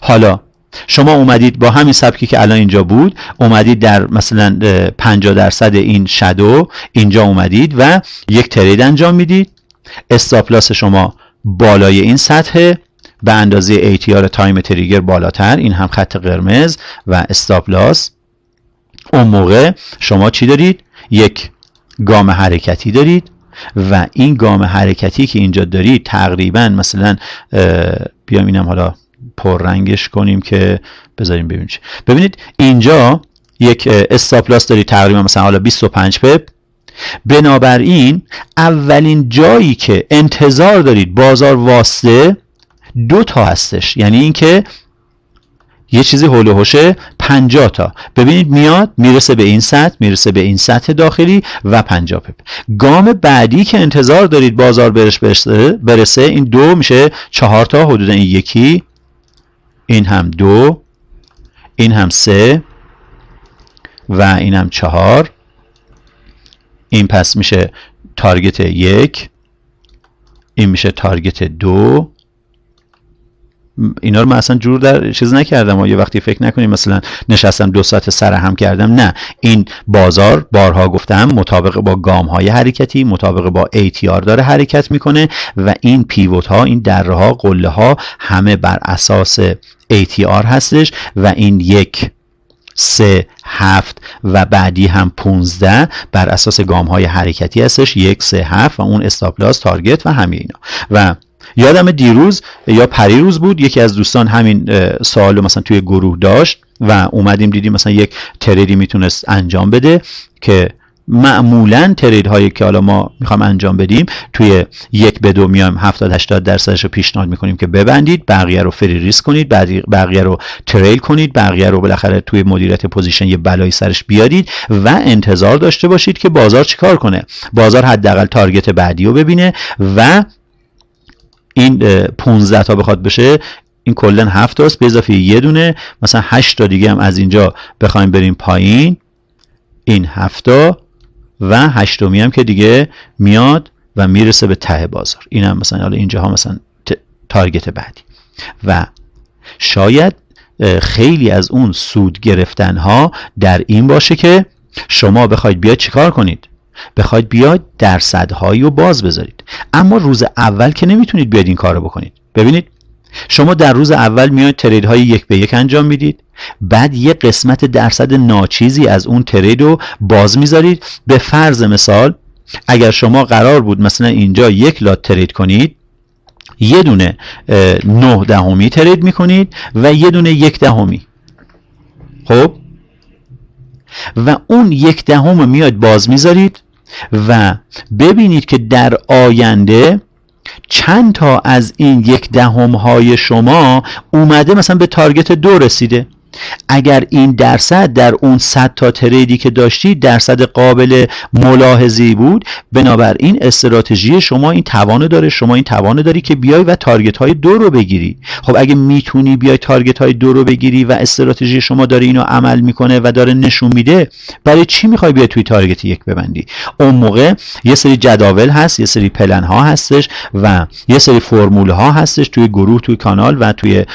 حالا شما اومدید با همین سبکی که الان اینجا بود، اومدید در مثلا 50% این شادو اینجا اومدید و یک ترید انجام میدید. استاپ لاس شما بالای این سطح به اندازه ATR تایم تریگر بالاتر، این هم خط قرمز و استاپ لاس. اون موقع شما چی دارید؟ یک گام حرکتی دارید و این گام حرکتی که اینجا دارید تقریبا مثلا بیام اینم حالا پررنگش کنیم که بذاریم ببینیم. ببینید اینجا یک استاپ لاس دارید تقریبا مثلا حالا 25 پپ. بنابراین اولین جایی که انتظار دارید بازار واسطه 2 تا هستش، یعنی اینکه یه چیزی هول و هوشه 50 تا. ببینید میاد میرسه به این سطح، میرسه به این سطح داخلی و 50 پپ. گام بعدی که انتظار دارید بازار برسه این 2 میشه 4 تا، حدود این یکی، این هم 2، این هم 3 و این هم 4. این پس میشه تارگت 1، این میشه تارگت 2. اینا رو من اصلا جور در چیز نکردم و یه وقتی فکر نکنیم مثلا نشستم 2 ساعت سر هم کردم، نه، این بازار بارها گفتم مطابق با گام های حرکتی، مطابق با ATR داره حرکت میکنه و این پیوت ها، این دره ها، قله ها همه بر اساس ATR هستش و این یک 3 7 و بعدی هم 15 بر اساس گام های حرکتی هستش، 1 3 7 و اون استاپ لاس تارگت و همه اینا. و یادم دیروز یا پریروز بود یکی از دوستان همین سوالو مثلا توی گروه داشت و اومدیم دیدیم مثلا یک تریدی میتونست انجام بده که معمولا ترید هایی که حالا ما میخوام انجام بدیم توی 1 به 2 میایم 70-80% رو پیشنهاد میکنیم که ببندید، بقیه رو فری ریسک کنید، بقیه رو تریل کنید، بقیه رو بالاخره توی مدیریت پوزیشن یه بلایی سرش بیارید و انتظار داشته باشید که بازار چیکار کنه. بازار حداقل تارگت بعدی رو ببینه و این 15 تا بخواد بشه، این کلا 7 تاست به اضافه یه دونه مثلا 8 تا دیگه هم از اینجا بخوایم بریم پایین، این 7 تا و 8می هم که دیگه میاد و میرسه به ته بازار. این هم مثلا حالا اینجاها مثلا تارگت بعدی. و شاید خیلی از اون سود گرفتن ها در این باشه که شما بخواید بیاید چیکار کنید؟ بخواید بیاید درصدهایی رو باز بذارید، اما روز اول که نمیتونید بیاید این کار رو بکنید. ببینید شما در روز اول میاید ترید های 1 به 1 انجام میدید، بعد یه قسمت درصد ناچیزی از اون ترید رو باز میذارید. به فرض مثال اگر شما قرار بود مثلا اینجا 1 لات ترید کنید، یه دونه 9 دهمی ترید میکنید و یه دونه 1 دهمی. خب و اون 1 دهم میاد باز میذارید و ببینید که در آینده چند تا از این 1 دهم های شما اومده مثلا به تارگت 2 رسیده. اگر این درصد در اون 100 تا تریدی که داشتید درصد قابل ملاحظه‌ای بود، بنابراین استراتژی شما این توانو داره، شما این توانو داری که بیای و تارگت های 2 رو بگیری. خب اگه میتونی بیای تارگت های 2 رو بگیری و استراتژی شما داره اینو عمل میکنه و داره نشون میده، برای چی میخوای بیای توی تارگت 1 ببندی؟ اون موقع یه سری جداول هست، یه سری پلن ها هستش و یه سری فرمول ها هستش توی گروه، توی کانال و توی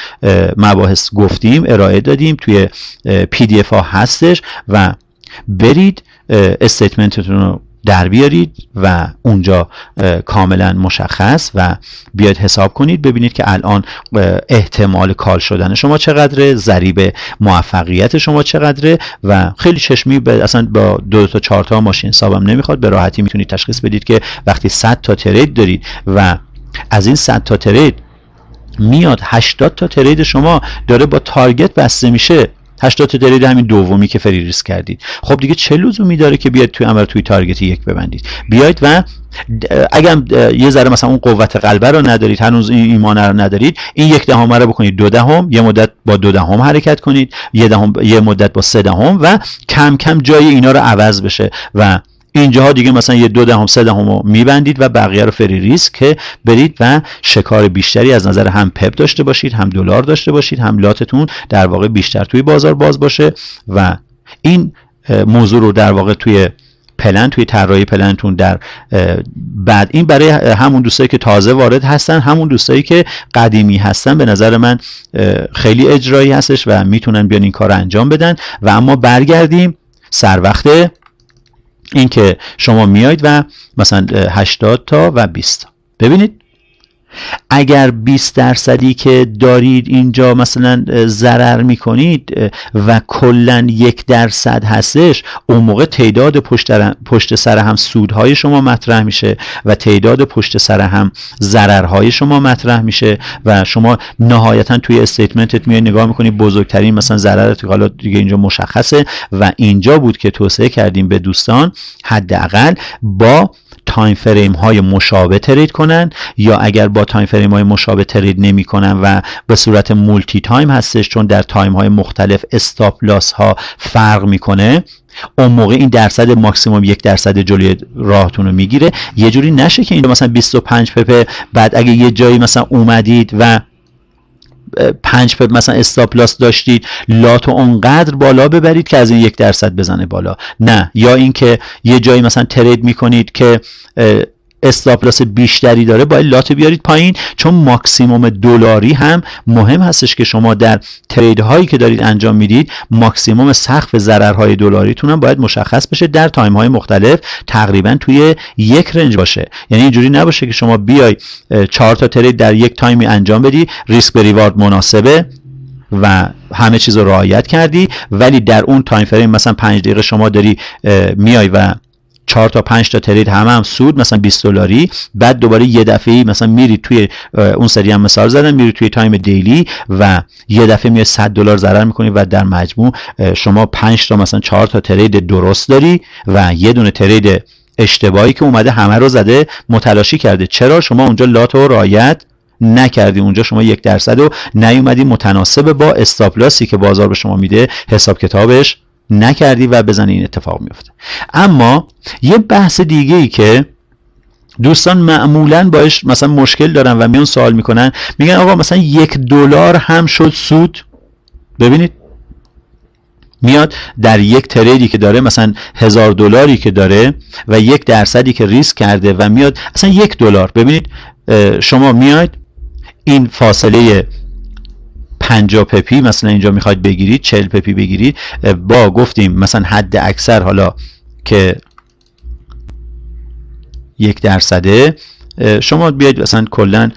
مباحث گفتیم، ارائه دادیم، توی PDF ها هستش و برید استیتمنتتون رو در بیارید و اونجا کاملا مشخص و بیاید حساب کنید، ببینید که الان احتمال کال شدن شما چقدره، ضریب موفقیت شما چقدره و خیلی چشمی اصلا با 2 تا 4 تا ماشین حسابم نمیخواد، به راحتی میتونید تشخیص بدید که وقتی 100 تا ترید دارید و از این 100 تا ترید میاد 80 تا ترید شما داره با تارگت بسته میشه، 80 تا ترید همین دومی که فری ریسک کردید، خب دیگه چه لزومی داره که بیاید توی عمل توی تارگت 1 ببندید؟ بیاید و اگر یه ذره مثلا اون قوت قلبه رو ندارید، هنوز این ایمان رو ندارید، این 1 دهم رو بکنید 2 دهم، یه مدت با 2 دهم حرکت کنید، یه مدت با 3 دهم و کم کم جای اینا رو عوض بشه و اینجاها دیگه مثلا یه 2 دهم 3 دهم رو میبندید و بقیه رو فری ریسک که برید و شکار بیشتری از نظر هم پپ داشته باشید، هم دلار داشته باشید، هم لاتتون در واقع بیشتر توی بازار باز باشه. و این موضوع رو در واقع توی پلن، توی طراحی پلنتون در بعد، این برای همون دوستایی که تازه وارد هستن، همون دوستایی که قدیمی هستن، به نظر من خیلی اجرایی هستش و میتونن بیان این کار رو انجام بدن. و اما برگردیم سر وقت این که شما میایید و مثلا 80 تا و 20 تا ببینید، اگر 20% که دارید اینجا مثلا ضرر میکنید و کلا 1% هستش، اون موقع تعداد پشت سر هم سودهای شما مطرح میشه و تعداد پشت سر هم ضررهای شما مطرح میشه و شما نهایتا توی استیتمنتت میای نگاه میکنی بزرگترین مثلا ضررت حالا دیگه اینجا مشخصه و اینجا بود که توصیه کردیم به دوستان حداقل با تایم فریم های مشابه ترید کنن، یا اگر با تایم فریم های مشابه ترید نمی کنن و به صورت مولتی تایم هستش، چون در تایم های مختلف استاپ لاس ها فرق میکنه، اون موقع این درصد ماکسیموم 1% جلوی راهتون رو میگیره. یه جوری نشه که اینجا مثلا 25 پپ، بعد اگه یه جایی مثلا اومدید و 5 پپ مثلا استاپ لاس داشتید، لاتو اونقدر بالا ببرید که از این 1% بزنه بالا، نه. یا اینکه یه جایی مثلا ترید میکنید که استاپ لاس بیشتری داره، باید لات بیارید پایین، چون ماکسیموم دلاری هم مهم هستش که شما در ترید هایی که دارید انجام میدید ماکسیموم سقف ضررهای دلاریتون هم باید مشخص بشه در تایم های مختلف، تقریبا توی یک رنج باشه. یعنی اینجوری نباشه که شما بیای 4 تا ترید در یک تایمی انجام بدی، ریسک به ریوارد مناسبه، و همه چیز رو رعایت کردی، ولی در اون تایم فریم مثلا 5 دقیقه شما داری میای و 4 تا 5 تا ترید هم سود مثلا $20، بعد دوباره یه دفعه مثلا میری توی اون سری هم مثال زدم، میری توی تایم دیلی و یه دفعه میای $100 ضرر میکنی و در مجموع شما 5 تا مثلا 4 تا ترید درست داری و یه دونه ترید اشتباهی که اومده همه رو زده متلاشی کرده. چرا؟ شما اونجا لات رو رعایت نکردی، اونجا شما 1% رو نیومدی متناسب با استاپ لاسی که بازار به شما میده حساب کتابش نکردی و بزنی این اتفاق میفته. اما یه بحث دیگه ای که دوستان معمولاً باش مثلا مشکل دارن و میون سوال میکنن، میگن آقا مثلا $1 هم شد سود. ببینید میاد در یک تریدی که داره مثلا $1000 که داره و 1% که ریسک کرده و میاد اصلا $1. ببینید شما میاید این فاصله 50 پپی مثلا اینجا میخواید بگیرید، 40 پپی بگیرید، با گفتیم مثلا حد اکثر حالا که 1%، شما بیاید مثلا کلا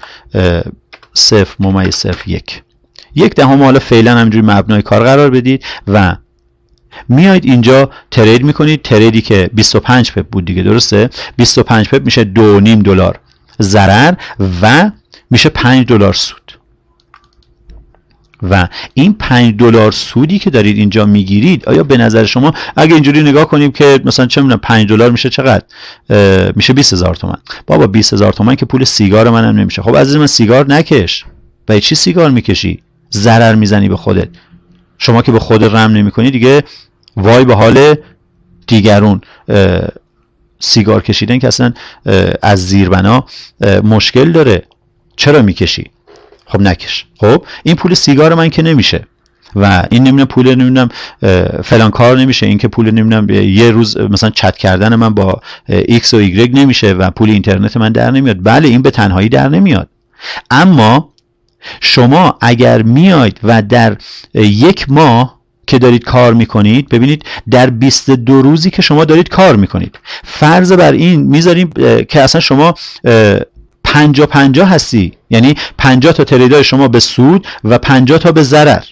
0.01 حالا فعلا همینجوری مبنای کار قرار بدید و میاید اینجا ترید میکنید. تریدی که 25 پپ بود دیگه، درسته؟ 25 پپ میشه $2.5 ضرر و میشه $5 سود. و این $5 سودی که دارید اینجا میگیرید، آیا به نظر شما اگه اینجوری نگاه کنیم که مثلا چه میدونم $5 میشه چقدر؟ میشه 20,000 تومان. بابا 20,000 تومان که پول سیگار منم نمیشه. خب عزیز من سیگار نکش. برای چی سیگار میکشی؟ ضرر میزنی به خودت. شما که به خود رحم نمیکنی دیگه وای به حال دیگرون. سیگار کشیدن که اصلا از زیربنا مشکل داره. چرا میکشی؟ خب نکش. خب این پول سیگار من که نمیشه و این نمیدونم پول نمیدونم فلان کار نمیشه، این که پول نمیدونم یه روز مثلا چت کردن من با ایکس و ایگرگ نمیشه و پول اینترنت من در نمیاد. بله این به تنهایی در نمیاد، اما شما اگر میاید و در یک ماه که دارید کار میکنید، ببینید در 22 روزی که شما دارید کار میکنید، فرض بر این میذاریم که اصلا شما 50-50 هستی، یعنی 50 تا تریدای شما به سود و 50 تا به ضرر.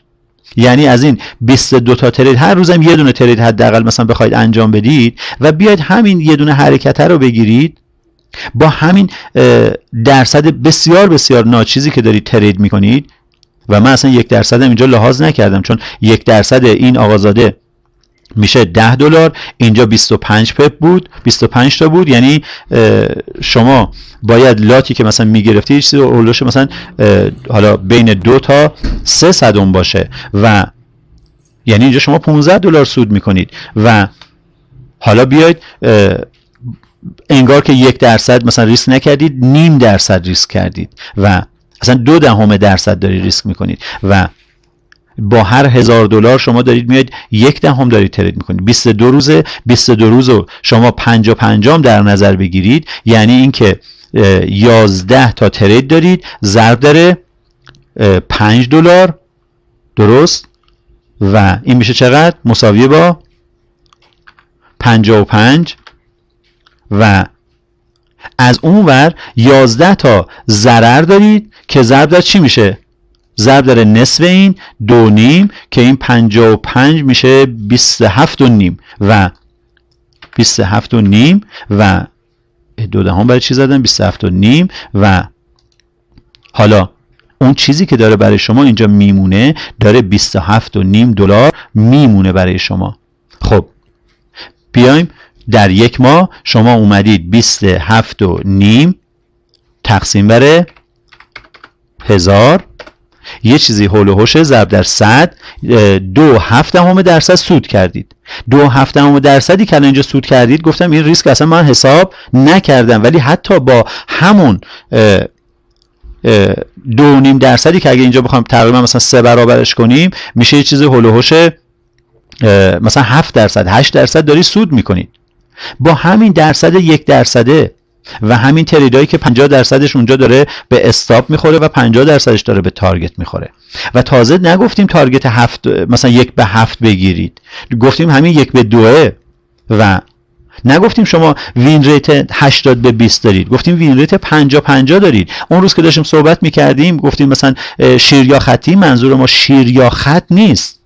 یعنی از این 22 تا ترید هر روزم یه دونه ترید حداقل مثلا بخواید انجام بدید و بیاید همین یه دونه حرکت رو بگیرید، با همین درصد بسیار بسیار ناچیزی که دارید ترید میکنید و من اصلا 1% هم اینجا لحاظ نکردم، چون 1% این آقازاده میشه $10، اینجا 25 پپ بود، 25 تا بود، یعنی شما باید لاتی که مثلا میگرفتی یه چیزی اولوش مثلا حالا بین 2 تا 3 صدم باشه و یعنی اینجا شما $15 سود میکنید و حالا بیاید انگار که 1% مثلا ریسک نکردید، 0.5% ریسک کردید و اصلا 0.2% دارید ریسک میکنید و با هر $1000 شما دارید میاد 0.1 دارید ترید میکنید. 22 روز رو شما 50 در نظر بگیرید، یعنی اینکه 11 تا ترید دارید ضرب داره $5 درست و این میشه چقدر؟ مساویه با 55 و از اون ور 11 تا ضرر دارید که ضرب در چی میشه؟ ضرب در نصف این 2.5 که این 55 میشه 27.5 و 27.5 و 2 دهم برای چی زدن؟ 27.5 و حالا اون چیزی که داره برای شما اینجا میمونه داره $27.5 میمونه برای شما. خب بیایم در یک ماه شما اومدید 27.5 تقسیم بر 1000 یه چیزی هول و هوش ضرب در 100 2.7% سود کردید. 2.7% که اینجا سود کردید، گفتم این ریسک اصلا من حساب نکردم، ولی حتی با همون 2.5% که اگه اینجا بخوایم تقریبا مثلا 3 برابرش کنیم میشه یه چیزی هول و هوش مثلا 7% 8% داری سود میکنید. با همین درصد 1% و همین تریدایی که 50%ش اونجا داره به استاپ میخوره و 50%ش داره به تارگت میخوره و تازه نگفتیم تارگت 7 مثلا 1/7 بگیرید، گفتیم همین 1/2 و نگفتیم شما وین ریت 80 به 20 دارید، گفتیم وین ریت 50 50 دارید. اون روز که داشتیم صحبت میکردیم گفتیم مثلا شیر یا خطی، منظور ما شیر یا خط نیست.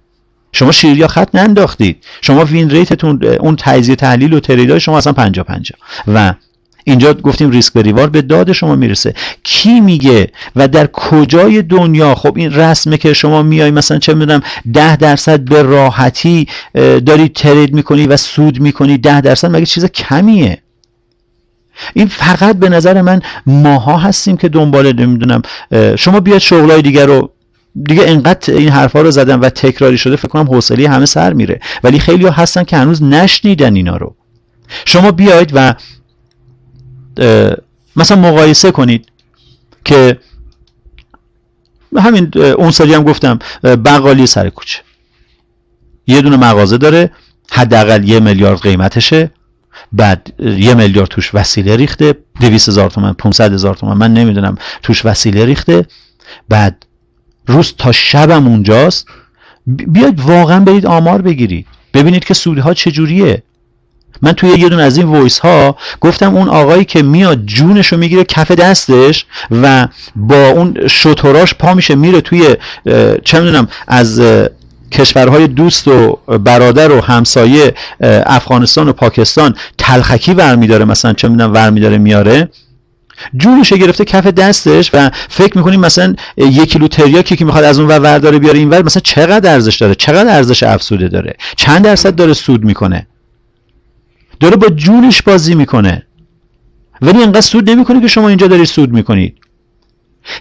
شما شیر یا خط ننداختید، شما وین ریتتون اون تجزیه تحلیل و تریدای شما اصلا 50 50 و اینجا گفتیم ریسک به ریوارد به داد شما میرسه. کی میگه و در کجای دنیا خب این رسمه که شما میای مثلا چه میدونم 10% به راحتی داری ترید میکنی و سود میکنی؟ 10% مگه چیز کمیه؟ این فقط به نظر من ماها هستیم که دنبال نمیدونم شما بیاد شغلای دیگر رو دیگه انقدر این حرفا رو زدن و تکراری شده فکر کنم حوصله همه سر میره، ولی خیلی ها هستن که هنوز نشنیدن اینا رو. شما بیاید و مثلا مقایسه کنید که همین اون سری هم گفتم بقالی سر کوچه یه دونه مغازه داره، حداقل 1 میلیارد قیمتشه، بعد 1 میلیارد توش وسیله ریخته، 200,000 تومان 500,000 تومان من نمیدونم توش وسیله ریخته، بعد روز تا شبم اونجاست. بیاید واقعا برید آمار بگیرید ببینید که سودها چجوریه. من توی یه دونه از این وایس ها گفتم اون آقایی که میاد جونشو میگیره کف دستش و با اون شتراش پا میشه میره توی چه میدونم از کشورهای دوست و برادر و همسایه افغانستان و پاکستان تلخکی برمیداره، مثلا چه میدونم برمیداره میاره، جونشو گرفته کف دستش و فکر میکنیم مثلا 1 کیلو تریاکی که میخواد از اون ور داره بیاره این ور مثلا چقدر ارزش داره، چقدر ارزش افزوده داره، چند درصد داره سود میکنه، داره با جونش بازی میکنه، ولی اینقدر سود نمیکنه که شما اینجا دارید سود میکنید.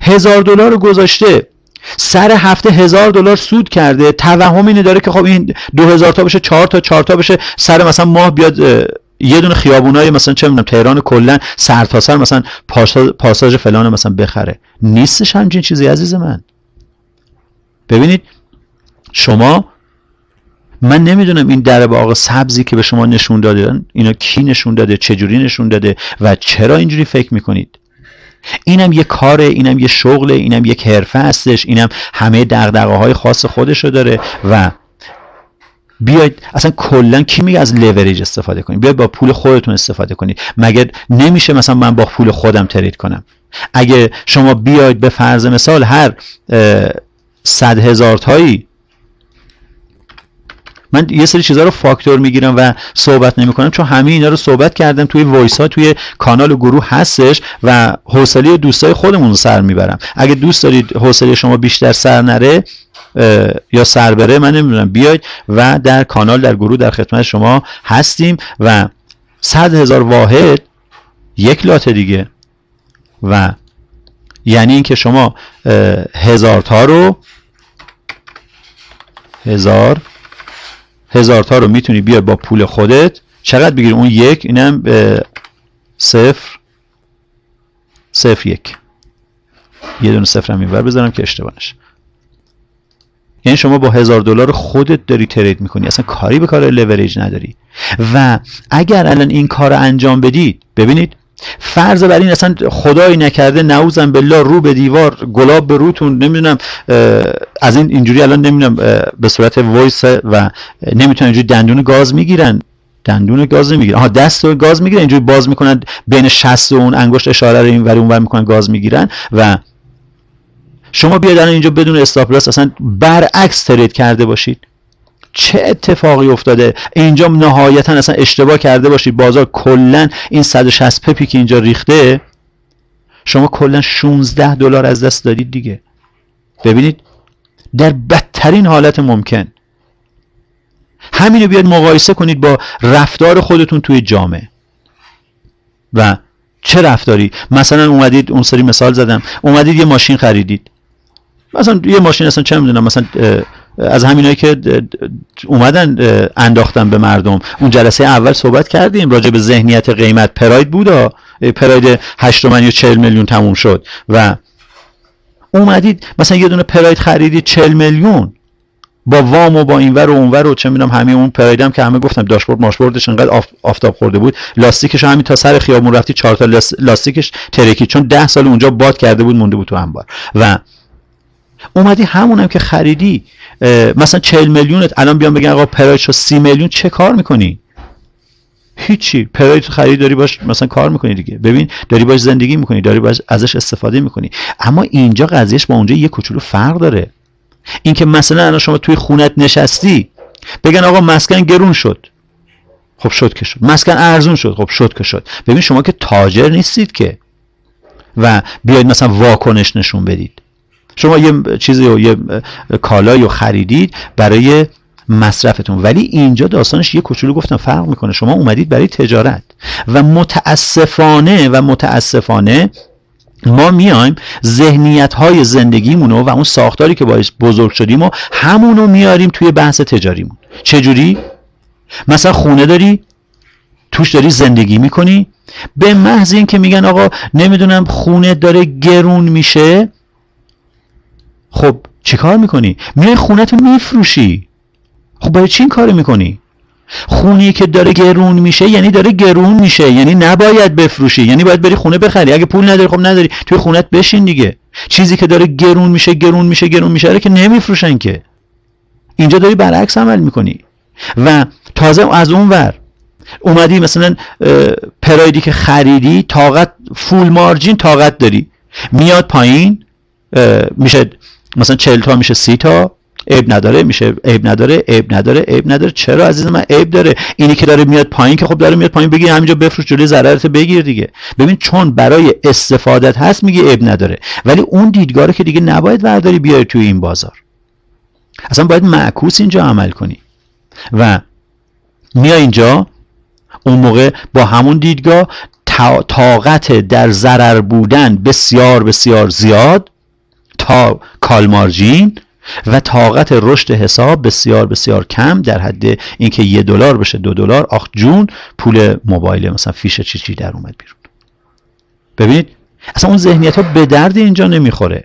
$1000 رو گذاشته سر هفته $1000 سود کرده، توهم اینه داره که خب این 2000 تا بشه 4 تا بشه، سر مثلا ماه بیاد یه دونه خیابونای مثلا چه میدونم تهران کلا سر تا سر مثلا پاساژ فلان مثلا بخره. نیستش همچین چیزی عزیز من. ببینید شما، من نمیدونم این در باغ سبزی که به شما نشون دادن اینا کی نشون داده، چجوری نشون داده و چرا اینجوری فکر میکنید؟ اینم یه کاره، اینم یه شغله، اینم یک حرفه هستش، اینم همه دغدغه‌های خاص خودشو داره و بیاید اصلا کلا کی میگه از لیوریج استفاده کنید؟ بیاید با پول خودتون استفاده کنید. مگه نمیشه مثلا من با پول خودم ترید کنم؟ اگه شما بیاید به فرض مثال هر 100,000 تایی، من یه سری چیزا رو فاکتور میگیرم و صحبت نمیکنم چون همه اینا رو صحبت کردم توی وایس ها توی کانال و گروه هستش و حوصله دوستای خودمون رو سر میبرم. اگه دوست دارید حوصله شما بیشتر سر نره یا سر بره، من نمیدونم، بیاید و در کانال در گروه در خدمت شما هستیم و 100,000 واحد یک لاته دیگه و یعنی اینکه شما 1000 تا رو 1000 تا رو میتونی بیای با پول خودت چقدر بگیری؟ اون یک، اینم 0.01 یه دونه صفر هم اینور بذارم که اشتباه نشه. یعنی شما با $1000 خودت داری ترید میکنی، اصلا کاری به کار لیوریج نداری. و اگر الان این کار رو انجام بدید، ببینید فرض بر این اصلا خدایی نکرده نعوذ بالله رو به دیوار گلاب به روتون نمیدونم از این اینجوری الان نمیدونم به صورت وایس و نمیتونن اینجوری دندون گاز میگیرن، دندون گاز نمیگیرن، آها دست رو گاز میگیرن، اینجوری باز میکنن بین 60 و اون انگشت اشاره رو این ور اون ور میکنن گاز میگیرن و شما بیاید الان اینجا بدون استاپ لاس اصلا برعکس ترید کرده باشید، چه اتفاقی افتاده اینجا؟ نهایتا اصلا اشتباه کرده باشید، بازار کلا این 160 پپی که اینجا ریخته شما کلا $16 از دست دادید دیگه. ببینید در بدترین حالت ممکن. همینو بیاید مقایسه کنید با رفتار خودتون توی جامعه و چه رفتاری. مثلا اومدید اون سری مثال زدم، اومدید یه ماشین خریدید، مثلا یه ماشین اصلا چه میدونم مثلا از همینایی که اومدن انداختن به مردم. اون جلسه اول صحبت کردیم راجع به ذهنیت قیمت. پراید بودا، پراید 8 تومن یا 40 میلیون تموم شد و اومدید مثلا یه دونه پراید خریدید 40 میلیون با وام و با اینور و اونور و چه میدونم همه اون پراید هم که همه گفتم داشبورد ماشبوردش انقدر آفتاب خورده بود، لاستیکش همین تا سر خیابون رفتی 4 تا لاستیکش ترکی، چون 10 سال اونجا باد کرده بود مونده بود تو انبار. و اومدی همونم که خریدی مثلا 40 میلیونت الان بیان بگن آقا پراید شو 30 میلیون، چه کار میکنی؟ هیچی. پراید خرید داری باش مثلا کار میکنی دیگه، ببین داری باش زندگی میکنی، داری باش ازش استفاده میکنی. اما اینجا قضیهش با اونجا یه کوچولو فرق داره. این که مثلا الان شما توی خونت نشستی بگن آقا مسکن گرون شد، خب شد که شد. مسکن ارزون شد، خب شد که شد. ببین شما که تاجر نیستید که و بیاید مثلا واکنش نشون بدید. شما یه چیزی و یه کالایی رو خریدید برای مصرفتون، ولی اینجا داستانش یه کوچولو گفتم فرق میکنه. شما اومدید برای تجارت و متاسفانه ما میایم ذهنیت‌های زندگیمونو و اون ساختاری که باعث بزرگ شدیم و همونو میاریم توی بحث تجاریمون. چجوری؟ مثلا خونه داری، توش داری زندگی میکنی، به محض این که میگن آقا نمیدونم خونه داره گرون میشه، خب چی کار میکنی؟ میای خونه‌تو میفروشی. خب برای چی این کارو میکنی؟ خونه‌ای که داره گرون میشه یعنی داره گرون میشه، یعنی نباید بفروشی، یعنی باید بری خونه بخری. اگه پول نداری خب نداری، توی خونت بشین دیگه. چیزی که داره گرون میشه رو که نمیفروشن که. اینجا داری برعکس عمل میکنی. و تازه از اون ور اومدی مثلا پرایدی که خریدی طاقت فول مارجین طاقت داری، میاد پایین میشه مثلا 40 تا میشه 30 تا، عیب نداره، میشه عیب نداره. چرا عزیز من عیب داره؟ اینی که داره میاد پایین که خب داره میاد پایین، بگی همینجا بفروش جلوی ضررت بگیر دیگه. ببین چون برای استفادت هست میگه عیب نداره، ولی اون دیدگاه رو که دیگه نباید برداری بیاری توی این بازار. اصلا باید معکوس اینجا عمل کنی و میای اینجا اون موقع با همون دیدگاه طاقت در ضرر بودن بسیار بسیار زیاد تا کال مارجین و طاقت رشد حساب بسیار بسیار کم، در حد اینکه $1 بشه $2. آخ جون، پول موبایل مثلا فیش چی در اومد بیرون. ببینید اصلا اون ذهنیت ها به درد اینجا نمیخوره.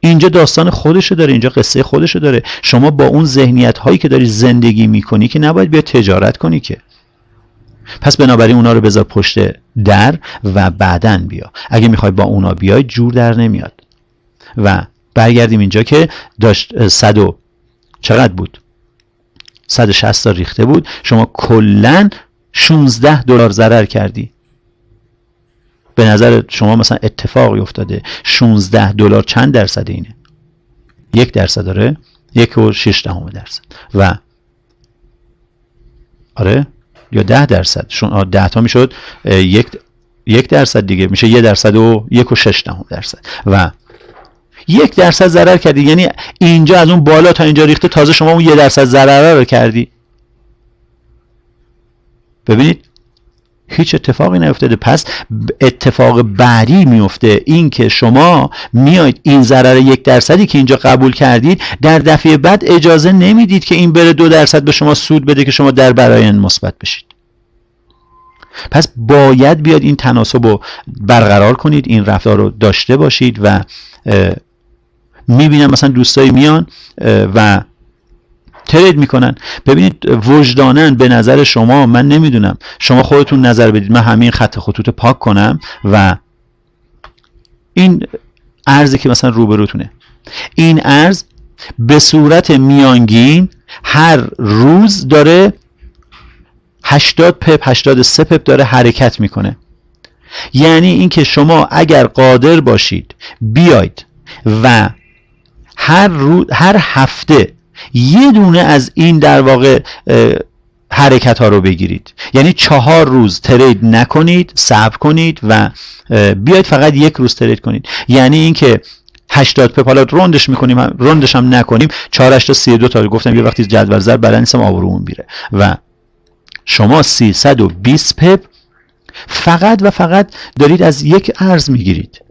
اینجا داستان خودشو داره، اینجا قصه خودشو داره. شما با اون ذهنیت هایی که داری زندگی میکنی که نباید بیا تجارت کنی که. پس بنابراین اونا رو بذار پشت در و بعدن بیا. اگه میخوای با اونا بیای جور در نمیاد. و برگردیم اینجا که داشت 100 چقدر بود؟ 160 تا ریخته بود، شما کلن $16 ضرر کردی. به نظر شما مثلا اتفاقی افتاده؟ $16 چند درصد اینه؟ 1% داره؟ 1.6%. و آره یا 10%. چون 10 تا میشد 1% دیگه، میشه 1% و 1.6%. و 1% ضرر کردی، یعنی اینجا از اون بالا تا اینجا ریخته، تازه شما اون 1% ضرر رو کردی. ببینید هیچ اتفاقی نیفتاده. پس اتفاق بعدی میفته، این که شما میایید این ضرر 1% که اینجا قبول کردید در دفعه بعد اجازه نمیدید که این بره 2% به شما سود بده که شما در برآیند مثبت بشید. پس باید بیاد این تناسب رو برقرار کنید، این رفتار رو داشته باشید. و میبینم مثلا دوستایی میان و ترید میکنن. ببینید وجدانن به نظر شما، من نمیدونم، شما خودتون نظر بدید، من همین خط خطوط پاک کنم و این ارزی که مثلا روبروتونه، این ارز به صورت میانگین هر روز داره 80 پپ 83 پپ داره حرکت میکنه. یعنی اینکه شما اگر قادر باشید بیاید و هر هفته یه دونه از این در واقع حرکت ها رو بگیرید، یعنی 4 روز ترید نکنید، صبر کنید و بیاید فقط 1 روز ترید کنید. یعنی اینکه 80 پپ، حالا روندش میکنیم، روندش هم نکنیم، 4 8 تا 32 تا گفتم یه وقتی جدول زر بلد نیستم آبرومون میره. و شما 320 پپ فقط و فقط دارید از یک ارز میگیرید،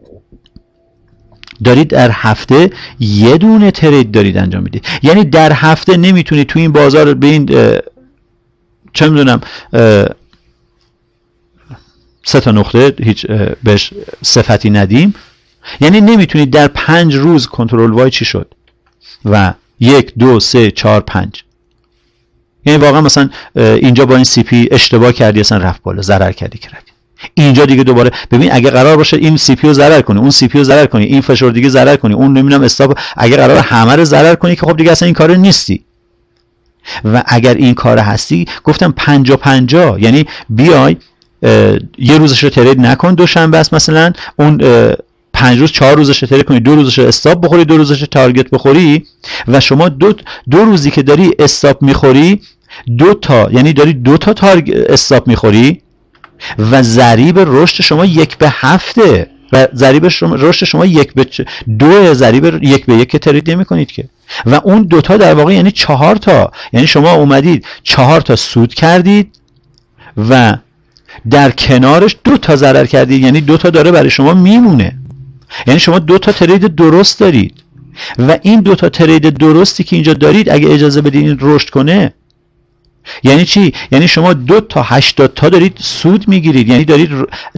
دارید در هفته یه دونه ترید دارید انجام میدید. یعنی در هفته نمیتونید تو این بازار به این چه میدونم 3 تا نقطه هیچ بهش صفتی ندیم، یعنی نمیتونید در 5 روز کنترل وای چی شد و 1 2 3 4 5، یعنی واقعا مثلا اینجا با این سی پی اشتباه کردی، اصلا رفت بالا، ضرر کردی که رفت. اینجا دیگه دوباره ببین اگه قرار باشه این سی پی رو ضرر کنی، اون سی پی رو ضرر کنی، این فشار دیگه ضرر کنی، اون نمیدونم استاپ، اگه قرار همه رو ضرر کنی که خب دیگه اصلا این کارو نیستی. و اگر این کار هستی گفتم 50-50، یعنی بیای یه روزش رو ترید نکن، دوشنبه است مثلا، اون 5 روز 4 روزش رو ترید کنی، 2 روزش رو استاپ بخوری، 2 روزش رو تارگت بخوری و شما دو روزی که داری استاپ میخوری، یعنی داری 2 تا استاپ میخوری و ضریب رشد شما 1/7 و ضریب رشد شما 1/2، ضریب 1/1 که ترید نمی کنید که، و اون 2 تا در واقع یعنی 4 تا، یعنی شما اومدید 4 تا سود کردید و در کنارش 2 تا ضرر کردید، یعنی 2 تا داره برای شما میمونه، یعنی شما 2 تا ترید درست دارید و این 2 تا ترید درستی که اینجا دارید اگه اجازه بدید این رشد کنه یعنی چی؟ یعنی شما 2 تا 80 تا دارید سود میگیرید، یعنی دارید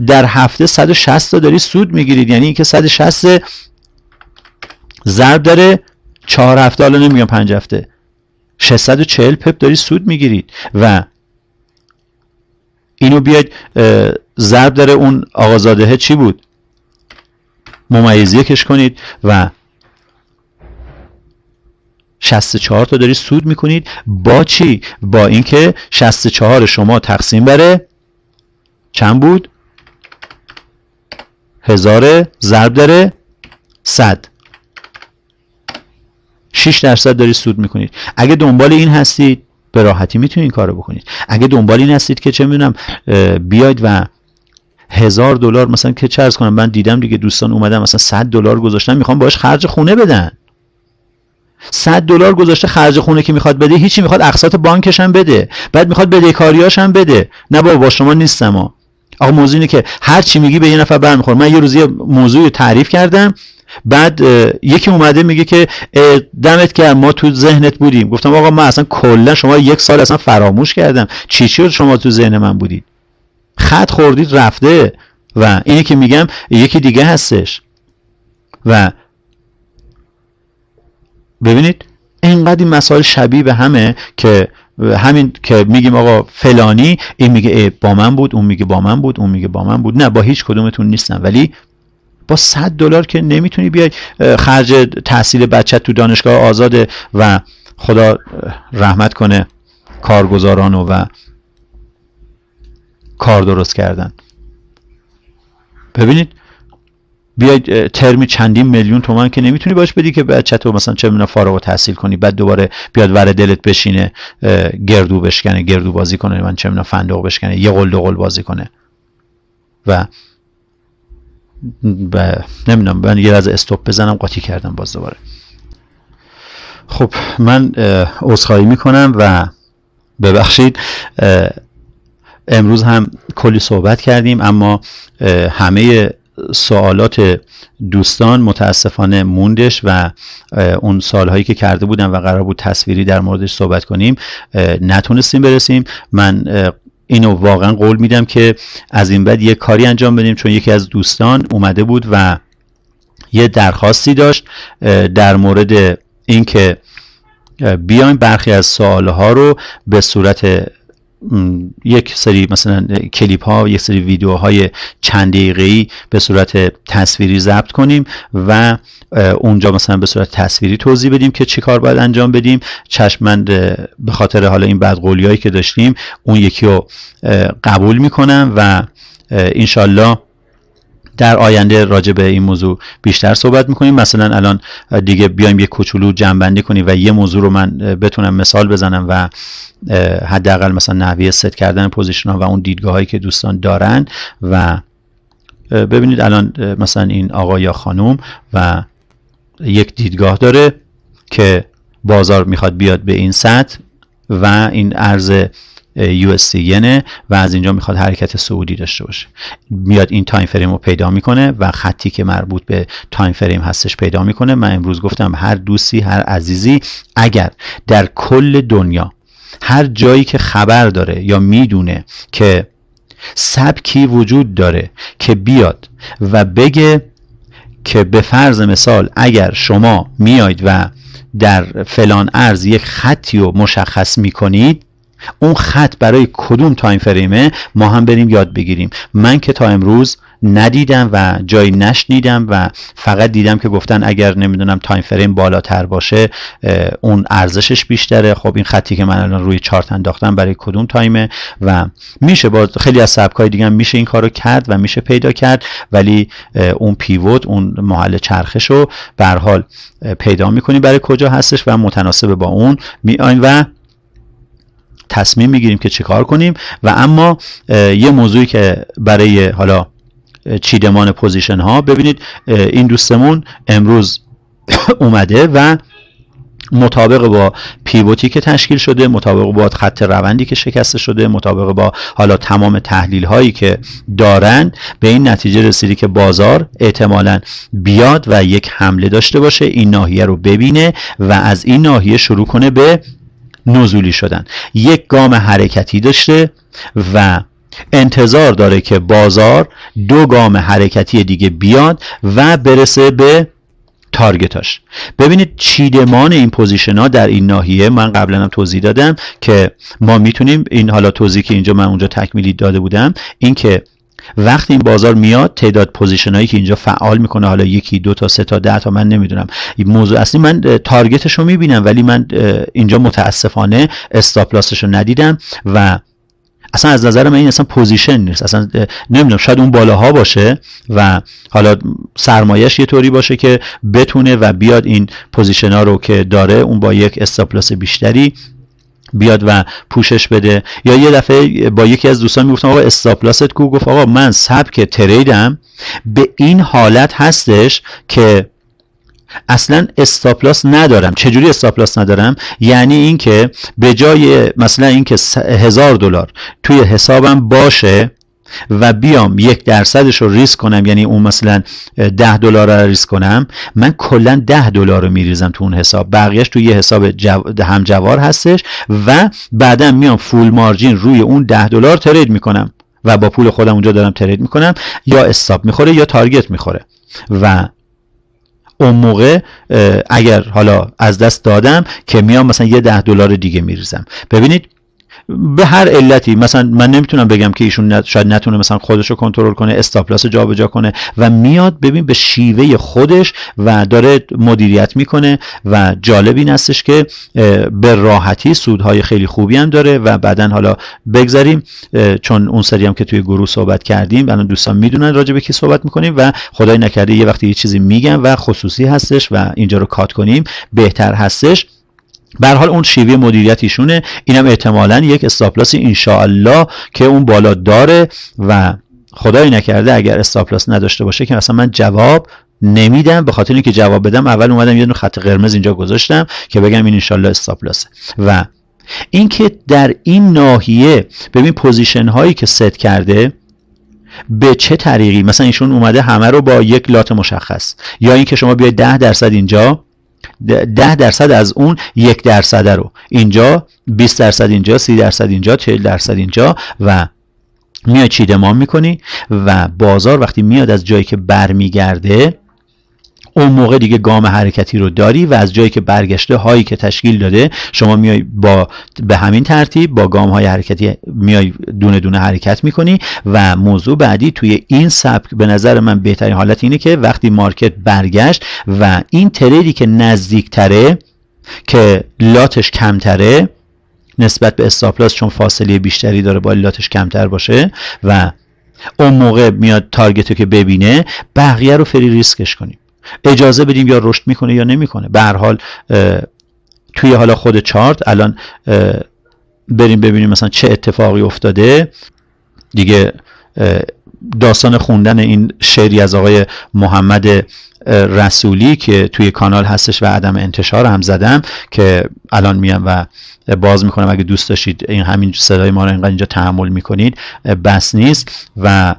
در هفته 160 تا دارید سود میگیرید، یعنی اینکه 160 ضرب داره 4 هفته، حالا نمیگم 5 هفته، 640 پپ دارید سود میگیرید و اینو بیاید ضرب داره اون آقازاده چی بود، ممیزی کش کنید و 64 تا دارید سود میکنید. با چی؟ با اینکه 64 شما تقسیم بره چند بود؟ 1000 ضرب داره 100، 6% دارید سود میکنید. اگه دنبال این هستید به راحتی میتونید این کارو بکنید. اگه دنبال این هستید که چه میدونم بیاید و $1000 مثلا که چه عرض کنم، من دیدم دیگه دوستان اومدن مثلا $100 گذاشتن میخوام باهاش خرج خونه بدن، $100 گذاشته خرج خونه که میخواد بده هیچی، میخواد اقساط بانکش هم بده، بعد میخواد بدهکاریاش هم بده. نه بابا با شما نیستم آقا موضوع اینه که هر چی میگی به یه نفر برمیخوره. من یه روزی موضوعی تعریف کردم، بعد یکی اومده میگه که دمت گرم ما تو ذهنت بودیم. گفتم آقا من اصلا کلا شما 1 سال اصلا فراموش کردم، چی شما تو ذهن من بودید، خط خوردید رفته. و اینی که میگم یکی دیگه هستش. و ببینید اینقدر این مسائل شبیه به همه که همین که میگیم آقا فلانی، این میگه با من بود، اون میگه با من بود، اون میگه با من بود. نه، با هیچ کدومتون نیستم، ولی با $100 که نمیتونی بیای خرج تحصیل بچت تو دانشگاه آزاده و خدا رحمت کنه کارگزارانو و کار درست کردن. ببینید بیاید ترمی چندین میلیون تومان که نمیتونی باش بدی که بچه‌تو مثلا چه میدونم فارغ التحصیل کنی، بعد دوباره بیاد ور دلت بشینه گردو بشکنه، گردو بازی کنه، من چه میدونم فندق بشکنه، یه قل دو قل بازی کنه. و نمیدونم من یه از استاپ بزنم، قاطی کردم باز دوباره. خب من عذرخواهی میکنم و ببخشید امروز هم کلی صحبت کردیم، اما همه سوالات دوستان متاسفانه موندش و اون سوالهایی که کرده بودم و قرار بود تصویری در موردش صحبت کنیم نتونستیم برسیم. من اینو واقعا قول میدم که از این بعد یه کاری انجام بدیم، چون یکی از دوستان اومده بود و یه درخواستی داشت در مورد اینکه بیایم برخی از سوالها رو به صورت یک سری مثلا کلیپ ها، یک سری ویدیوهای چند دقیقه‌ای به صورت تصویری ضبط کنیم و اونجا مثلا به صورت تصویری توضیح بدیم که چی کار باید انجام بدیم. چشمند به خاطر حالا این بدقولیایی که داشتیم اون یکی رو قبول میکنم و انشالله در آینده راجع به این موضوع بیشتر صحبت میکنیم. مثلا الان دیگه بیایم یک کوچولو جمع‌بندی کنیم و یه موضوع رو من بتونم مثال بزنم و حداقل مثلا نحوه ست کردن پوزیشن ها و اون دیدگاه هایی که دوستان دارن. و ببینید الان مثلا این آقا یا خانم و یک دیدگاه داره که بازار میخواد بیاد به این سطح و این ارز USD ینه و از اینجا میخواد حرکت صعودی داشته باشه. میاد این تایم فریم رو پیدا میکنه و خطی که مربوط به تایم فریم هستش پیدا میکنه. من امروز گفتم هر دوستی، هر عزیزی اگر در کل دنیا هر جایی که خبر داره یا میدونه که سبکی وجود داره که بیاد و بگه که به فرض مثال اگر شما میاید و در فلان ارز یک خطی رو مشخص میکنید اون خط برای کدوم تایم فریمه ما هم بریم یاد بگیریم. من که تا امروز ندیدم و جایی نشنیدم و فقط دیدم که گفتن اگر نمیدونم تایم فریم بالاتر باشه اون ارزشش بیشتره. خب این خطی که من الان روی چارت انداختم برای کدوم تایمه و میشه با خیلی از سبکای دیگه هم میشه این کارو کرد و میشه پیدا کرد، ولی اون پیوت، اون محل چرخش رو به هر حال پیدا میکنی برای کجا هستش و متناسب با اون میایم و تصمیم میگیریم که چه کار کنیم. و اما یه موضوعی که برای حالا چیدمان پوزیشن ها، ببینید این دوستمون امروز اومده و مطابق با پیوتی که تشکیل شده، مطابق با خط روندی که شکسته شده، مطابق با حالا تمام تحلیل هایی که دارن، به این نتیجه رسیدی که بازار احتمالاً بیاد و یک حمله داشته باشه، این ناحیه رو ببینه و از این ناحیه شروع کنه به نزولی شدن. یک گام حرکتی داشته و انتظار داره که بازار 2 گام حرکتی دیگه بیاد و برسه به تارگتاش. ببینید چیدمان این پوزیشن ها در این ناحیه، من قبلا هم توضیح دادم که ما میتونیم این حالا توضیح که اینجا من اونجا تکمیلی داده بودم، این که وقتی این بازار میاد تعداد پوزیشن هایی که اینجا فعال میکنه، حالا 1 2 تا 3 تا 10 تا من نمیدونم، این موضوع اصلی من تارگتش رو میبینم ولی من اینجا متاسفانه استاپ لاسش رو ندیدم و اصلا از نظر من این اصلا پوزیشن نیست، اصلا نمیدونم، شاید اون بالاها باشه و حالا سرمایه‌اش یه طوری باشه که بتونه و بیاد این پوزیشن ها رو که داره اون با یک استاپ لاس بیشتری بیاد و پوشش بده. یا یه دفعه با یکی از دوستان میگفتم آقا استاپ لاست کو؟ گفت آقا من سبک تریدم به این حالت هستش که اصلا استاپ لاس ندارم. چجوری استاپ لاس ندارم؟ یعنی این که به جای مثلا این که $1000 توی حسابم باشه و بیام 1% رو ریسک کنم، یعنی اون مثلا $10 رو ریسک کنم، من کلا $10 رو میریزم تو اون حساب، بقیهش توی یه حساب همجوار هستش و بعدا میام فول مارجین روی اون $10 ترید میکنم و با پول خودم اونجا دارم ترید میکنم، یا استاپ میخوره یا تارگت میخوره و اون موقع اگر حالا از دست دادم که میام مثلا یه $10 دیگه میریزم. ببینید به هر علتی، مثلا من نمیتونم بگم که ایشون شاید نتونه مثلا خودش رو کنترل کنه، استاپ لاس جابجا کنه و میاد ببین به شیوه خودش و داره مدیریت میکنه و جالب این هستش که به راحتی سودهای خیلی خوبی هم داره. و بعدن حالا بگذاریم چون اون سری هم که توی گروه صحبت کردیم، الان دوستان میدونن راجع به کی صحبت میکنیم و خدای نکرده یه وقتی یه چیزی میگم و خصوصی هستش و اینجا رو کات کنیم بهتر هستش. به هر حال اون شیوه مدیریت ایشونه، اینم احتمالاً یک استاپ لاس انشاءالله که اون بالا داره و خدای نکرده اگر استاپ لاس نداشته باشه که مثلا من جواب نمیدم. به خاطر اینکه جواب بدم اول اومدم یه دونه خط قرمز اینجا گذاشتم که بگم این انشاءالله استاپ لاسه. و اینکه در این ناحیه ببین پوزیشن هایی که ست کرده به چه طریقی، مثلا ایشون اومده همه رو با یک لات مشخص، یا اینکه شما بیاید 10% اینجا، 10% از اون 1% رو اینجا، 20% اینجا، 30% اینجا، 40% اینجا و میاد چیدمان میکنی و بازار وقتی میاد از جایی که برمیگرده اون موقع دیگه گام حرکتی رو داری و از جایی که برگشته هایی که تشکیل داده شما میای به همین ترتیب با گام های حرکتی میای دونه دونه حرکت میکنی. و موضوع بعدی توی این سبک به نظر من بهترین حالت اینه که وقتی مارکت برگشت و این تریدی که نزدیک تره که لاتش کمتره نسبت به استاپ لاس، چون فاصله بیشتری داره با لاتش کمتر باشه و اون موقع میاد تارگتو که ببینه، بقیه رو فری ریسکش کنیم، اجازه بدیم یا رشد میکنه یا نمیکنه. به هر حال توی حالا خود چارت الان بریم ببینیم مثلا چه اتفاقی افتاده دیگه. داستان خوندن این شعری از آقای محمد رسولی که توی کانال هستش و عدم انتشار هم زدم که الان میام و باز میکنم، اگه دوست داشتید این همین صدای ما رو اینقدر اینجا تحمل میکنید بس نیست. و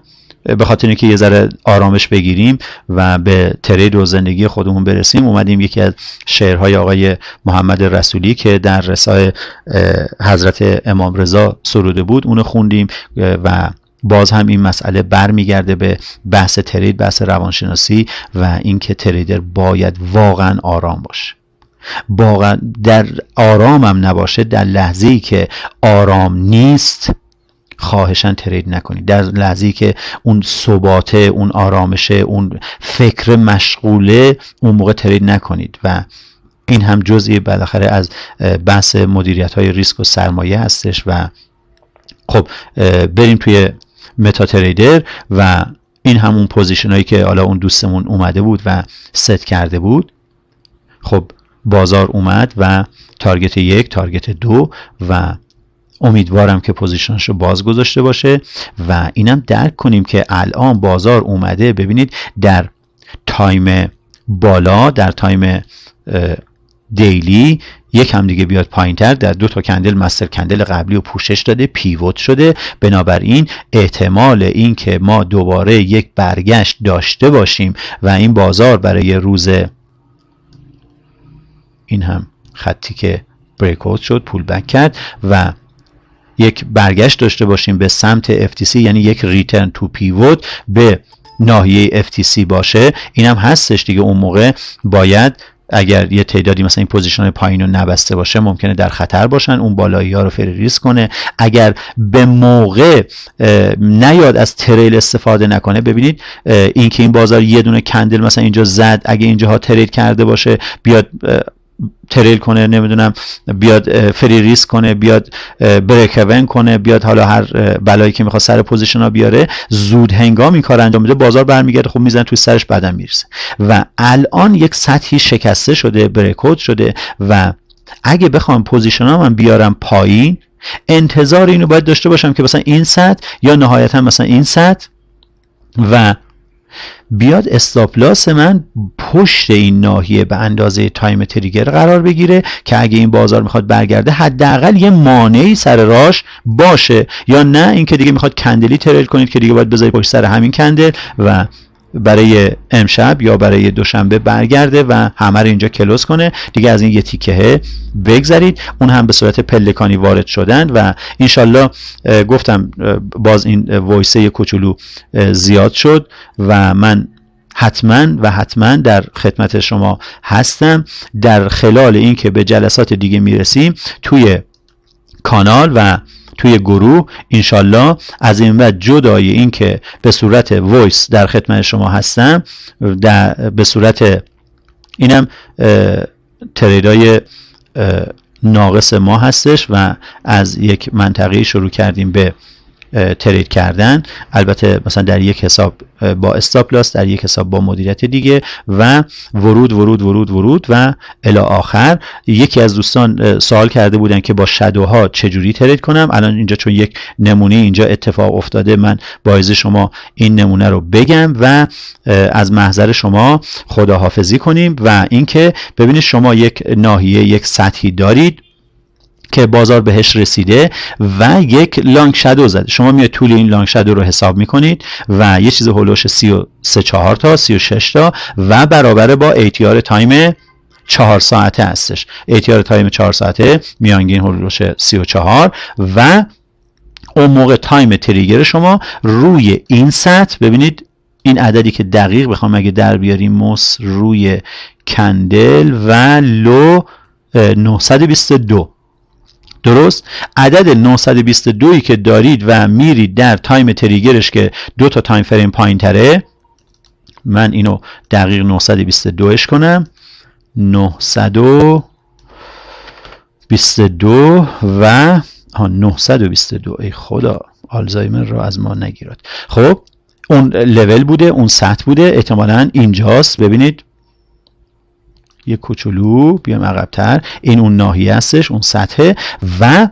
به خاطر اینکه یه ذره آرامش بگیریم و به ترید و زندگی خودمون برسیم، اومدیم یکی از شعرهای آقای محمد رسولی که در رسای حضرت امام رضا سروده بود اونو خوندیم و باز هم این مسئله برمیگرده به بحث ترید، بحث روانشناسی و اینکه تریدر باید واقعا آرام باشه. در آرامم نباشه، در لحظه‌ای که آرام نیست خواهشاً ترید نکنید. در لحظه‌ای که اون ثباته، اون آرامشه، اون فکر مشغوله، اون موقع ترید نکنید. و این هم جزئی بالاخره از بحث مدیریت‌های ریسک و سرمایه هستش. و خب بریم توی متا تریدر و این همون پوزیشن هایی که حالا اون دوستمون اومده بود و ست کرده بود. خب بازار اومد و تارگت 1، تارگت 2 و امیدوارم که پوزیشنش رو باز گذاشته باشه و اینم درک کنیم که الان بازار اومده. ببینید در تایم بالا، در تایم دیلی یک هم دیگه بیاد پایین تر، در 2 تا کندل مستر کندل قبلی رو پوشش داده، پیوت شده. بنابراین احتمال این که ما دوباره یک برگشت داشته باشیم و این بازار برای روز، این هم خطی که بریک اوت شد، پول بک کرد و یک برگشت داشته باشیم به سمت FTC، یعنی یک ریترن تو پیوت به ناحیه FTC باشه، این هم هستش دیگه. اون موقع باید اگر یه تعدادی مثلا این پوزیشن پایین رو نبسته باشه ممکنه در خطر باشن، اون بالایی ها رو فریز کنه. اگر به موقع نیاد از تریل استفاده نکنه، ببینید این که این بازار یه دونه کندل مثلا اینجا زد، اگه اینجاها ترید کرده باشه بیاد تریل کنه، نمیدونم بیاد فری ریسک کنه، بیاد بریک ایون کنه، بیاد حالا هر بلایی که میخواد سر پوزیشن ها بیاره، زود هنگام این کار انجام میده، بازار برمیگرده خب میزنه توی سرش، بعدم میرسه. و الان یک سطحی شکسته شده، بریک اوت شده و اگه بخوام پوزیشن ها من بیارم پایین، انتظار اینو باید داشته باشم که مثلا این سطح یا نهایتا مثلا این سطح و بیاد استاپ لاس من پشت این ناحیه به اندازه تایم تریگر قرار بگیره که اگه این بازار میخواد برگرده حداقل یه مانعی سر راهش باشه. یا نه اینکه دیگه میخواد کندلی تریل کنید که دیگه باید بذارید پشت سر همین کندل و برای امشب یا برای دوشنبه برگرده و همه رو اینجا کلوز کنه، دیگه از این یه تیکه بگذارید. اون هم به صورت پلکانی وارد شدن و انشالله گفتم باز این وایسه کوچولو زیاد شد و من حتما در خدمت شما هستم. در خلال این که به جلسات دیگه میرسیم توی کانال و توی گروه، انشالله از این بعد جدای این که به صورت وایس در خدمت شما هستم، به صورت اینم تریدای ناقص ما هستش و از یک منطقه شروع کردیم به ترید کردن، البته مثلا در یک حساب با استاپ لاس، در یک حساب با مدیریت دیگه و ورود و الی آخر. یکی از دوستان سوال کرده بودن که با شادوها چجوری ترید کنم. الان اینجا چون یک نمونه اینجا اتفاق افتاده، من با اجازه شما این نمونه رو بگم و از محضر شما خداحافظی کنیم. و اینکه ببینید شما یک ناحیه، یک سطحی دارید که بازار بهش رسیده و یک لانگ شادو زده، شما میاد طول این لانگ شادو رو حساب میکنید و یه چیز هولوش 33-4 تا 36 تا و برابر با ATR تایم 4 ساعته هستش. ATR تایم 4 ساعته میانگین هولوش 34 و اون موقع تایم تریگر شما روی این سطح، ببینید این عددی که دقیق بخوام اگه در بیاریم موس روی کندل و لو 922، درست؟ عدد 922 که دارید و میرید در تایم تریگرش که 2 تا تایم فریم پایین تره، من اینو دقیق 922ش کنم، 922 و 922 ای خدا آلزایمر رو از ما نگیرد. خب اون لول بوده، اون سطح بوده، احتمالاً اینجاست. ببینید یک کوچولو بیام عقب‌تر، این اون ناحیه هستش، اون سطحه و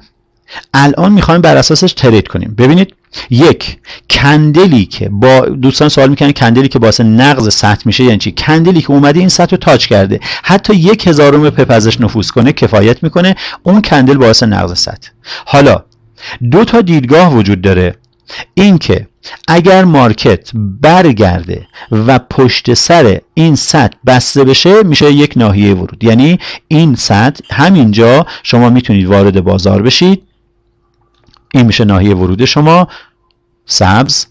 الان میخوایم بر اساسش ترید کنیم. ببینید یک کندلی که با دوستان سوال میکنن کندلی که باعث نقض سطح میشه یعنی چی؟ کندلی که اومده این سطح رو تاچ کرده، حتی 1000 پپ ازش نفوذ کنه کفایت میکنه، اون کندل باعث نقض سطح. حالا 2 تا دیدگاه وجود داره، این که اگر مارکت برگرده و پشت سر این سطح بسته بشه میشه یک ناحیه ورود، یعنی این سطح همینجا شما میتونید وارد بازار بشید، این میشه ناحیه ورود شما، سبز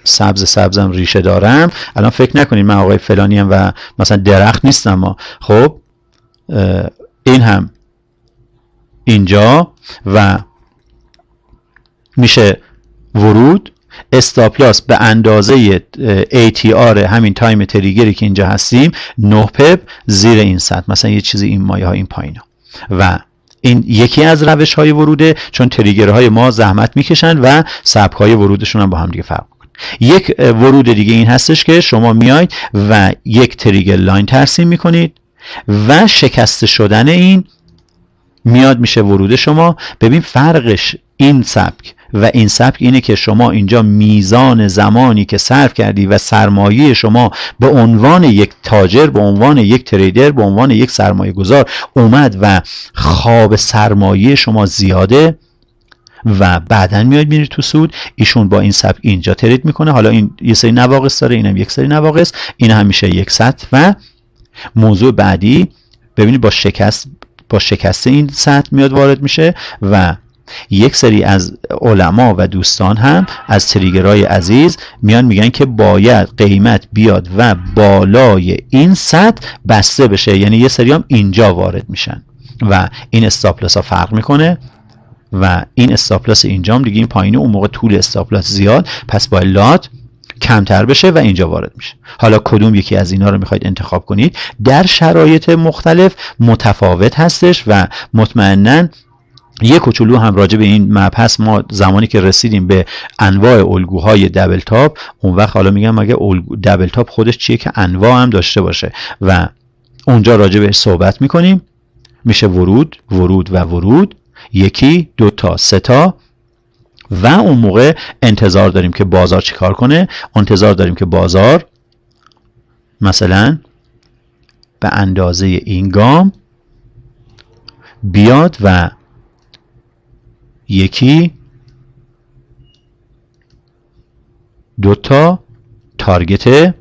سبزم ریشه دارم، الان فکر نکنید من آقای فلانیم و مثلا درخت نیستم ما. خب این هم اینجا و میشه ورود. استاپلاس به اندازه ATR همین تایم تریگری که اینجا هستیم 9 پپ زیر این سطح، مثلا یه چیزی این مایه ها این پایین ها. و این یکی از روش های وروده، چون تریگرهای ما زحمت میکشن و سبک های ورودشون هم با هم دیگه فرق میکنه. یک ورود دیگه این هستش که شما میاید و یک تریگر لاین ترسیم میکنید و شکسته شدن این میاد میشه ورود شما. ببین فرقش این سبک و این سبک اینه که شما اینجا میزان زمانی که صرف کردی و سرمایه شما به عنوان یک تاجر، به عنوان یک تریدر، به عنوان یک سرمایه گذار اومد و خواب سرمایه شما زیاده و بعدن میاد میری تو سود. ایشون با این سبک اینجا ترید میکنه. حالا این یه سری نواقص داره، اینم یک سری نواقص، این هم میشه یک سطح. و موضوع بعدی ببینید با شکست این سطح میاد وارد میشه و یک سری از علما و دوستان هم از تریگرهای عزیز میان میگن که باید قیمت بیاد و بالای این سطح بسته بشه، یعنی یه سری هم اینجا وارد میشن و این استاپلاس ها فرق میکنه و این استاپلاس اینجا هم دیگه این پایینه، اون موقع طول استاپلاس زیاد، پس باید لات کمتر بشه و اینجا وارد میشه. حالا کدوم یکی از اینا رو میخواید انتخاب کنید در شرایط مختلف متفاوت هستش و مطمئناً یک کوچولو هم راجع به این مبحث ما زمانی که رسیدیم به انواع الگوهای دبل تاپ، اون وقت حالا میگم مگه دبل تاپ خودش چیه که انواع هم داشته باشه و اونجا راجع بهش صحبت میکنیم. میشه ورود و ورود، یکی، دو تا، سه تا و اون موقع انتظار داریم که بازار چیکار کنه. انتظار داریم که بازار مثلا به اندازه این گام بیاد و یکی، دو تا تارگت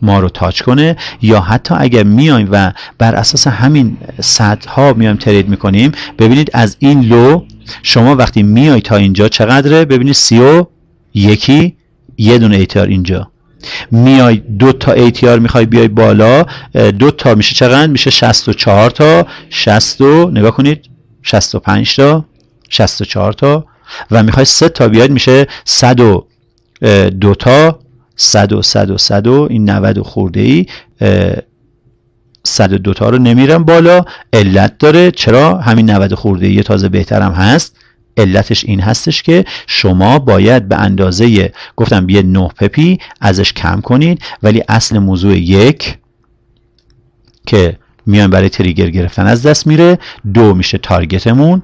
ما رو تاچ کنه، یا حتی اگر میایم و بر اساس همین سطح ها میایم ترید میکنیم. ببینید از این لو شما وقتی میای تا اینجا چقدره، ببینید 31، یه دونه ATR اینجا میای، دو تا ATR میخوای بیای بالا، دو تا میشه چقدر؟ میشه 64 تا 60، نگاه کنید 65 تا 64 تا و میخوای 3 تا بیاید میشه 102 تا 100 این 90 خورده ای 102 تا رو نمیرم بالا. علت داره، چرا؟ همین 90 خورده ای تازه بهترم هست. علتش این هستش که شما باید به اندازه گفتم یه 9 پپی ازش کم کنید، ولی اصل موضوع یک که میان برای تریگر گرفتن از دست میره، 2 میشه تارگتمون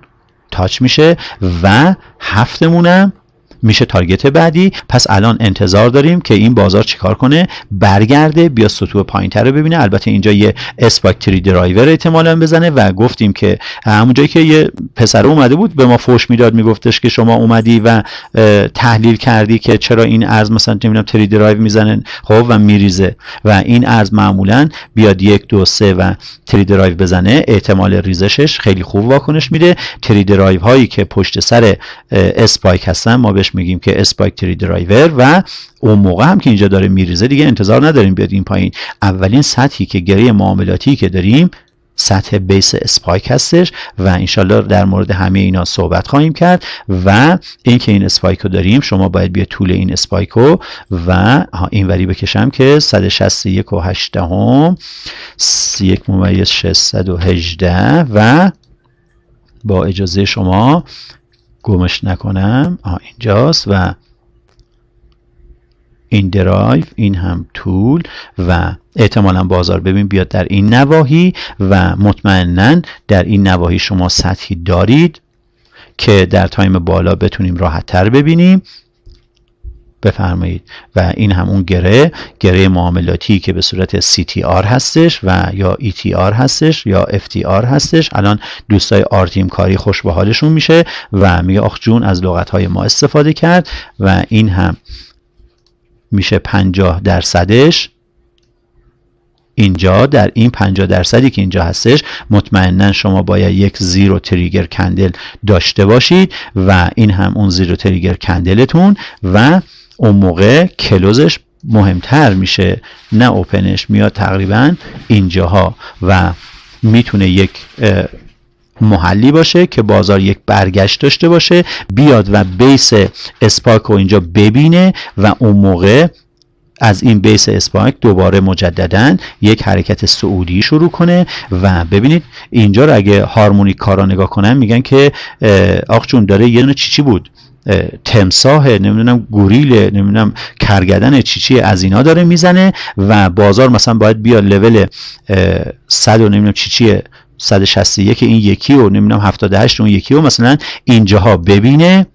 تاچ میشه و 7 مونم میشه تارگت بعدی. پس الان انتظار داریم که این بازار چیکار کنه، برگرده بیا سطوح پایین‌تر رو ببینه. البته اینجا یه اسپایک تری درایور احتمالاً بزنه و گفتیم که همون جایی که یه پسر اومده بود به ما فوش میداد میگفتش که شما اومدی و تحلیل کردی که چرا این ارز مثلا نمیدونم تری درایو میزنه خب و میریزه و این ارز معمولاً بیاد 1 2 3 و تری درایو بزنه، احتمال ریزشش خیلی خوب واکنش میده. تری درایو هایی که پشت سر اسپایک هستن ما بهش میگیم که اسپایک تری درایور و اون موقع هم که اینجا داره میریزه دیگه انتظار نداریم بیاد این پایین. اولین سطحی که گره معاملاتی که داریم سطح بیس اسپایک هستش و انشالله در مورد همه اینا صحبت خواهیم کرد و اینکه این اسپایک رو داریم شما باید بیا طول این اسپایک رو و اینوری بکشم که 161 و 8 هم 1/618 و با اجازه شما گمش نکنم اینجاست و این درایو، این هم طول و احتمالا بازار ببین بیاد در این نواحی و مطمئناً در این نواحی شما سطحی دارید که در تایم بالا بتونیم راحت تر ببینیم. بفرمایید و این هم اون گره معاملاتی که به صورت CTR هستش و یا ETR هستش یا FTR هستش. الان دوستای آرتیم کاری خوش به حالشون میشه و میگه آخ جون از لغت‌های ما استفاده کرد و این هم میشه 50%ش اینجا. در این 50% که اینجا هستش مطمئنا شما باید یک زیرو تریگر کندل داشته باشید و این هم اون زیرو تریگر کندلتون و اون موقع کلوزش مهمتر میشه نه اوپنش، میاد تقریبا اینجاها و میتونه یک محلی باشه که بازار یک برگشت داشته باشه، بیاد و بیس اسپایک رو اینجا ببینه و اون موقع از این بیس اسپایک دوباره مجددا یک حرکت صعودی شروع کنه. و ببینید اینجا رو اگه هارمونیک کارا نگاه کنن میگن که آخ جون داره یه دونه چی بود، تمساه، نمیدونم گوریل، نمیدونم کرگدن چی از اینا داره میزنه و بازار مثلا باید بیاد لول 100 و نمیدونم چی 161 این یکی و نمیدونم 78 اون یکی و مثلا اینجاها ببینه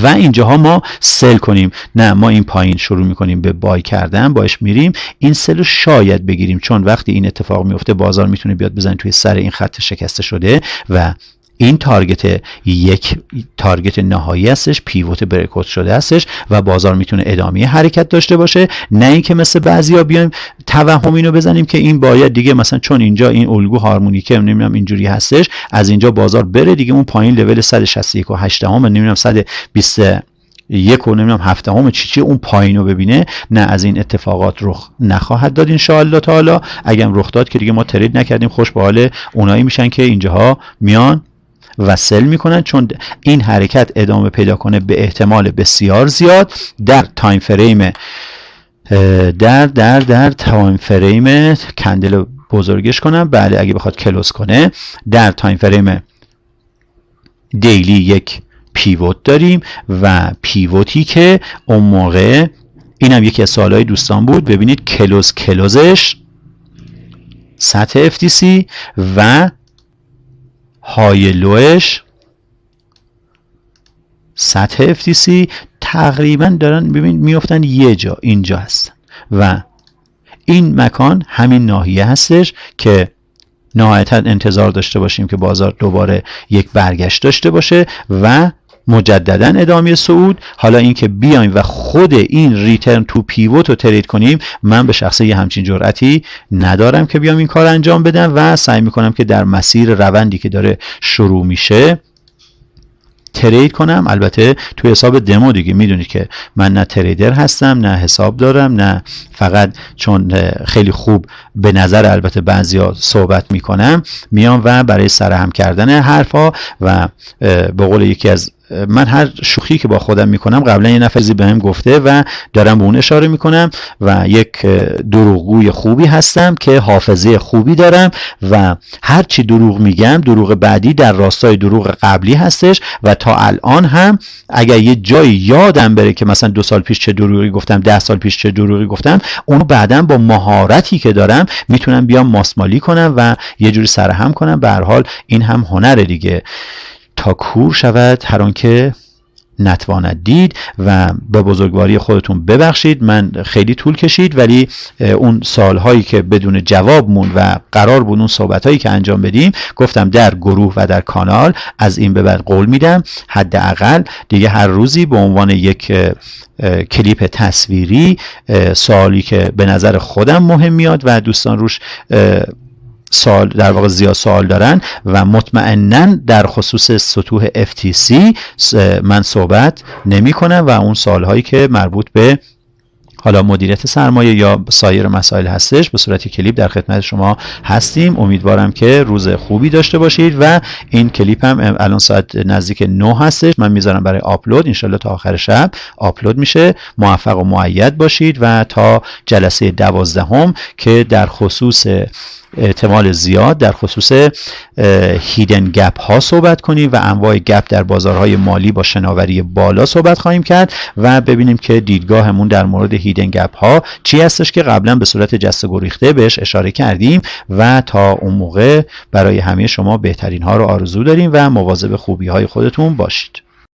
و اینجاها ما سل کنیم. نه، ما این پایین شروع میکنیم به بای کردن، باش میریم این سل رو شاید بگیریم، چون وقتی این اتفاق میفته بازار میتونه بیاد بزنه توی سر این خط شکسته شده و این تارگت یک تارگت نهایی هستش، پیوت بریکوت شده هستش و بازار میتونه ادامه حرکت داشته باشه. نه اینکه مثل بعضیا بیایم توهم اینو بزنیم که این باید دیگه مثلا چون اینجا این الگو هارمونیکه نمیدونم اینجوری هستش از اینجا بازار بره دیگه اون پایین لول 161 و 8 نمیدونم 121 و نمیدونم 7 چی اون پایین رو ببینه. نه، از این اتفاقات رخ نخواهد داد ان شاء الله تعالی. اگرم رخ داد که دیگه ما ترید نکردیم، خوش به حال اونایی میشن که اینجاها میان و سل میکنن، چون این حرکت ادامه پیدا کنه به احتمال بسیار زیاد در تایم فریم در تایم فریم کندل بزرگش کنم، بله اگه بخواد کلوز کنه در تایم فریم دیلی یک پیوت داریم و پیوتی که اون موقع اینم یکی از سوالای دوستان بود. ببینید کلوزش سطح FTC و های لوش سطح FTC تقریبا دارن ببین میافتن یه جا، اینجا هستن و این مکان همین ناحیه هستش که نهایتا انتظار داشته باشیم که بازار دوباره یک برگشت داشته باشه و مجددا ادامه صعود. حالا اینکه بیایم و خود این ریترن تو پیوت رو ترید کنیم، من به شخصه یه همچین جرأتی ندارم که بیام این کار انجام بدم و سعی میکنم که در مسیر روندی که داره شروع میشه ترید کنم. البته توی حساب دمو دیگه میدونید که من نه تریدر هستم نه حساب دارم، نه فقط چون خیلی خوب به نظر البته بعضیا صحبت میکنم میام و برای سرهم کردن حرفا و به قول یکی از من هر شوخی که با خودم میکنم قبلا یه نفری بهم گفته و دارم به اون اشاره میکنم و یک دروغگوی خوبی هستم که حافظه خوبی دارم و هر چی دروغ میگم دروغ بعدی در راستای دروغ قبلی هستش و تا الان هم اگر یه جایی یادم بره که مثلا 2 سال پیش چه دروغی گفتم، 10 سال پیش چه دروغی گفتم، اونو بعداً با مهارتی که دارم میتونم بیام ماسمالی کنم و یه جوری سرهم کنم. به هر حال این هم هنره دیگه، تا کور شود هر آنکه نتواند دید. و به بزرگواری خودتون ببخشید من خیلی طول کشید، ولی اون سالهایی که بدون جواب مون و قرار بود اون صحبتهایی که انجام بدیم گفتم در گروه و در کانال از این به بعد قول میدم حداقل دیگه هر روزی به عنوان یک کلیپ تصویری سوالی که به نظر خودم مهم میاد و دوستان روش سوال در واقع زیاد سوال دارن و مطمئناً در خصوص سطوح FTC من صحبت نمی کنم و اون سوال هایی که مربوط به حالا مدیریت سرمایه یا سایر مسائل هستش به صورت کلیپ در خدمت شما هستیم. امیدوارم که روز خوبی داشته باشید و این کلیپ هم الان ساعت نزدیک 9 هستش، من میذارم برای آپلود، انشالله تا آخر شب آپلود میشه. موفق و مؤید باشید و تا جلسه 12 که در خصوص احتمال زیاد در خصوص هیدن گپ ها صحبت کنیم و انواع گپ در بازارهای مالی با شناوری بالا صحبت خواهیم کرد و ببینیم که دیدگاهمون در مورد هیدن گپ ها چی هستش که قبلا به صورت جسته گریخته بهش اشاره کردیم و تا اون موقع برای همه شما بهترین ها رو آرزو داریم و مواظب خوبی های خودتون باشید.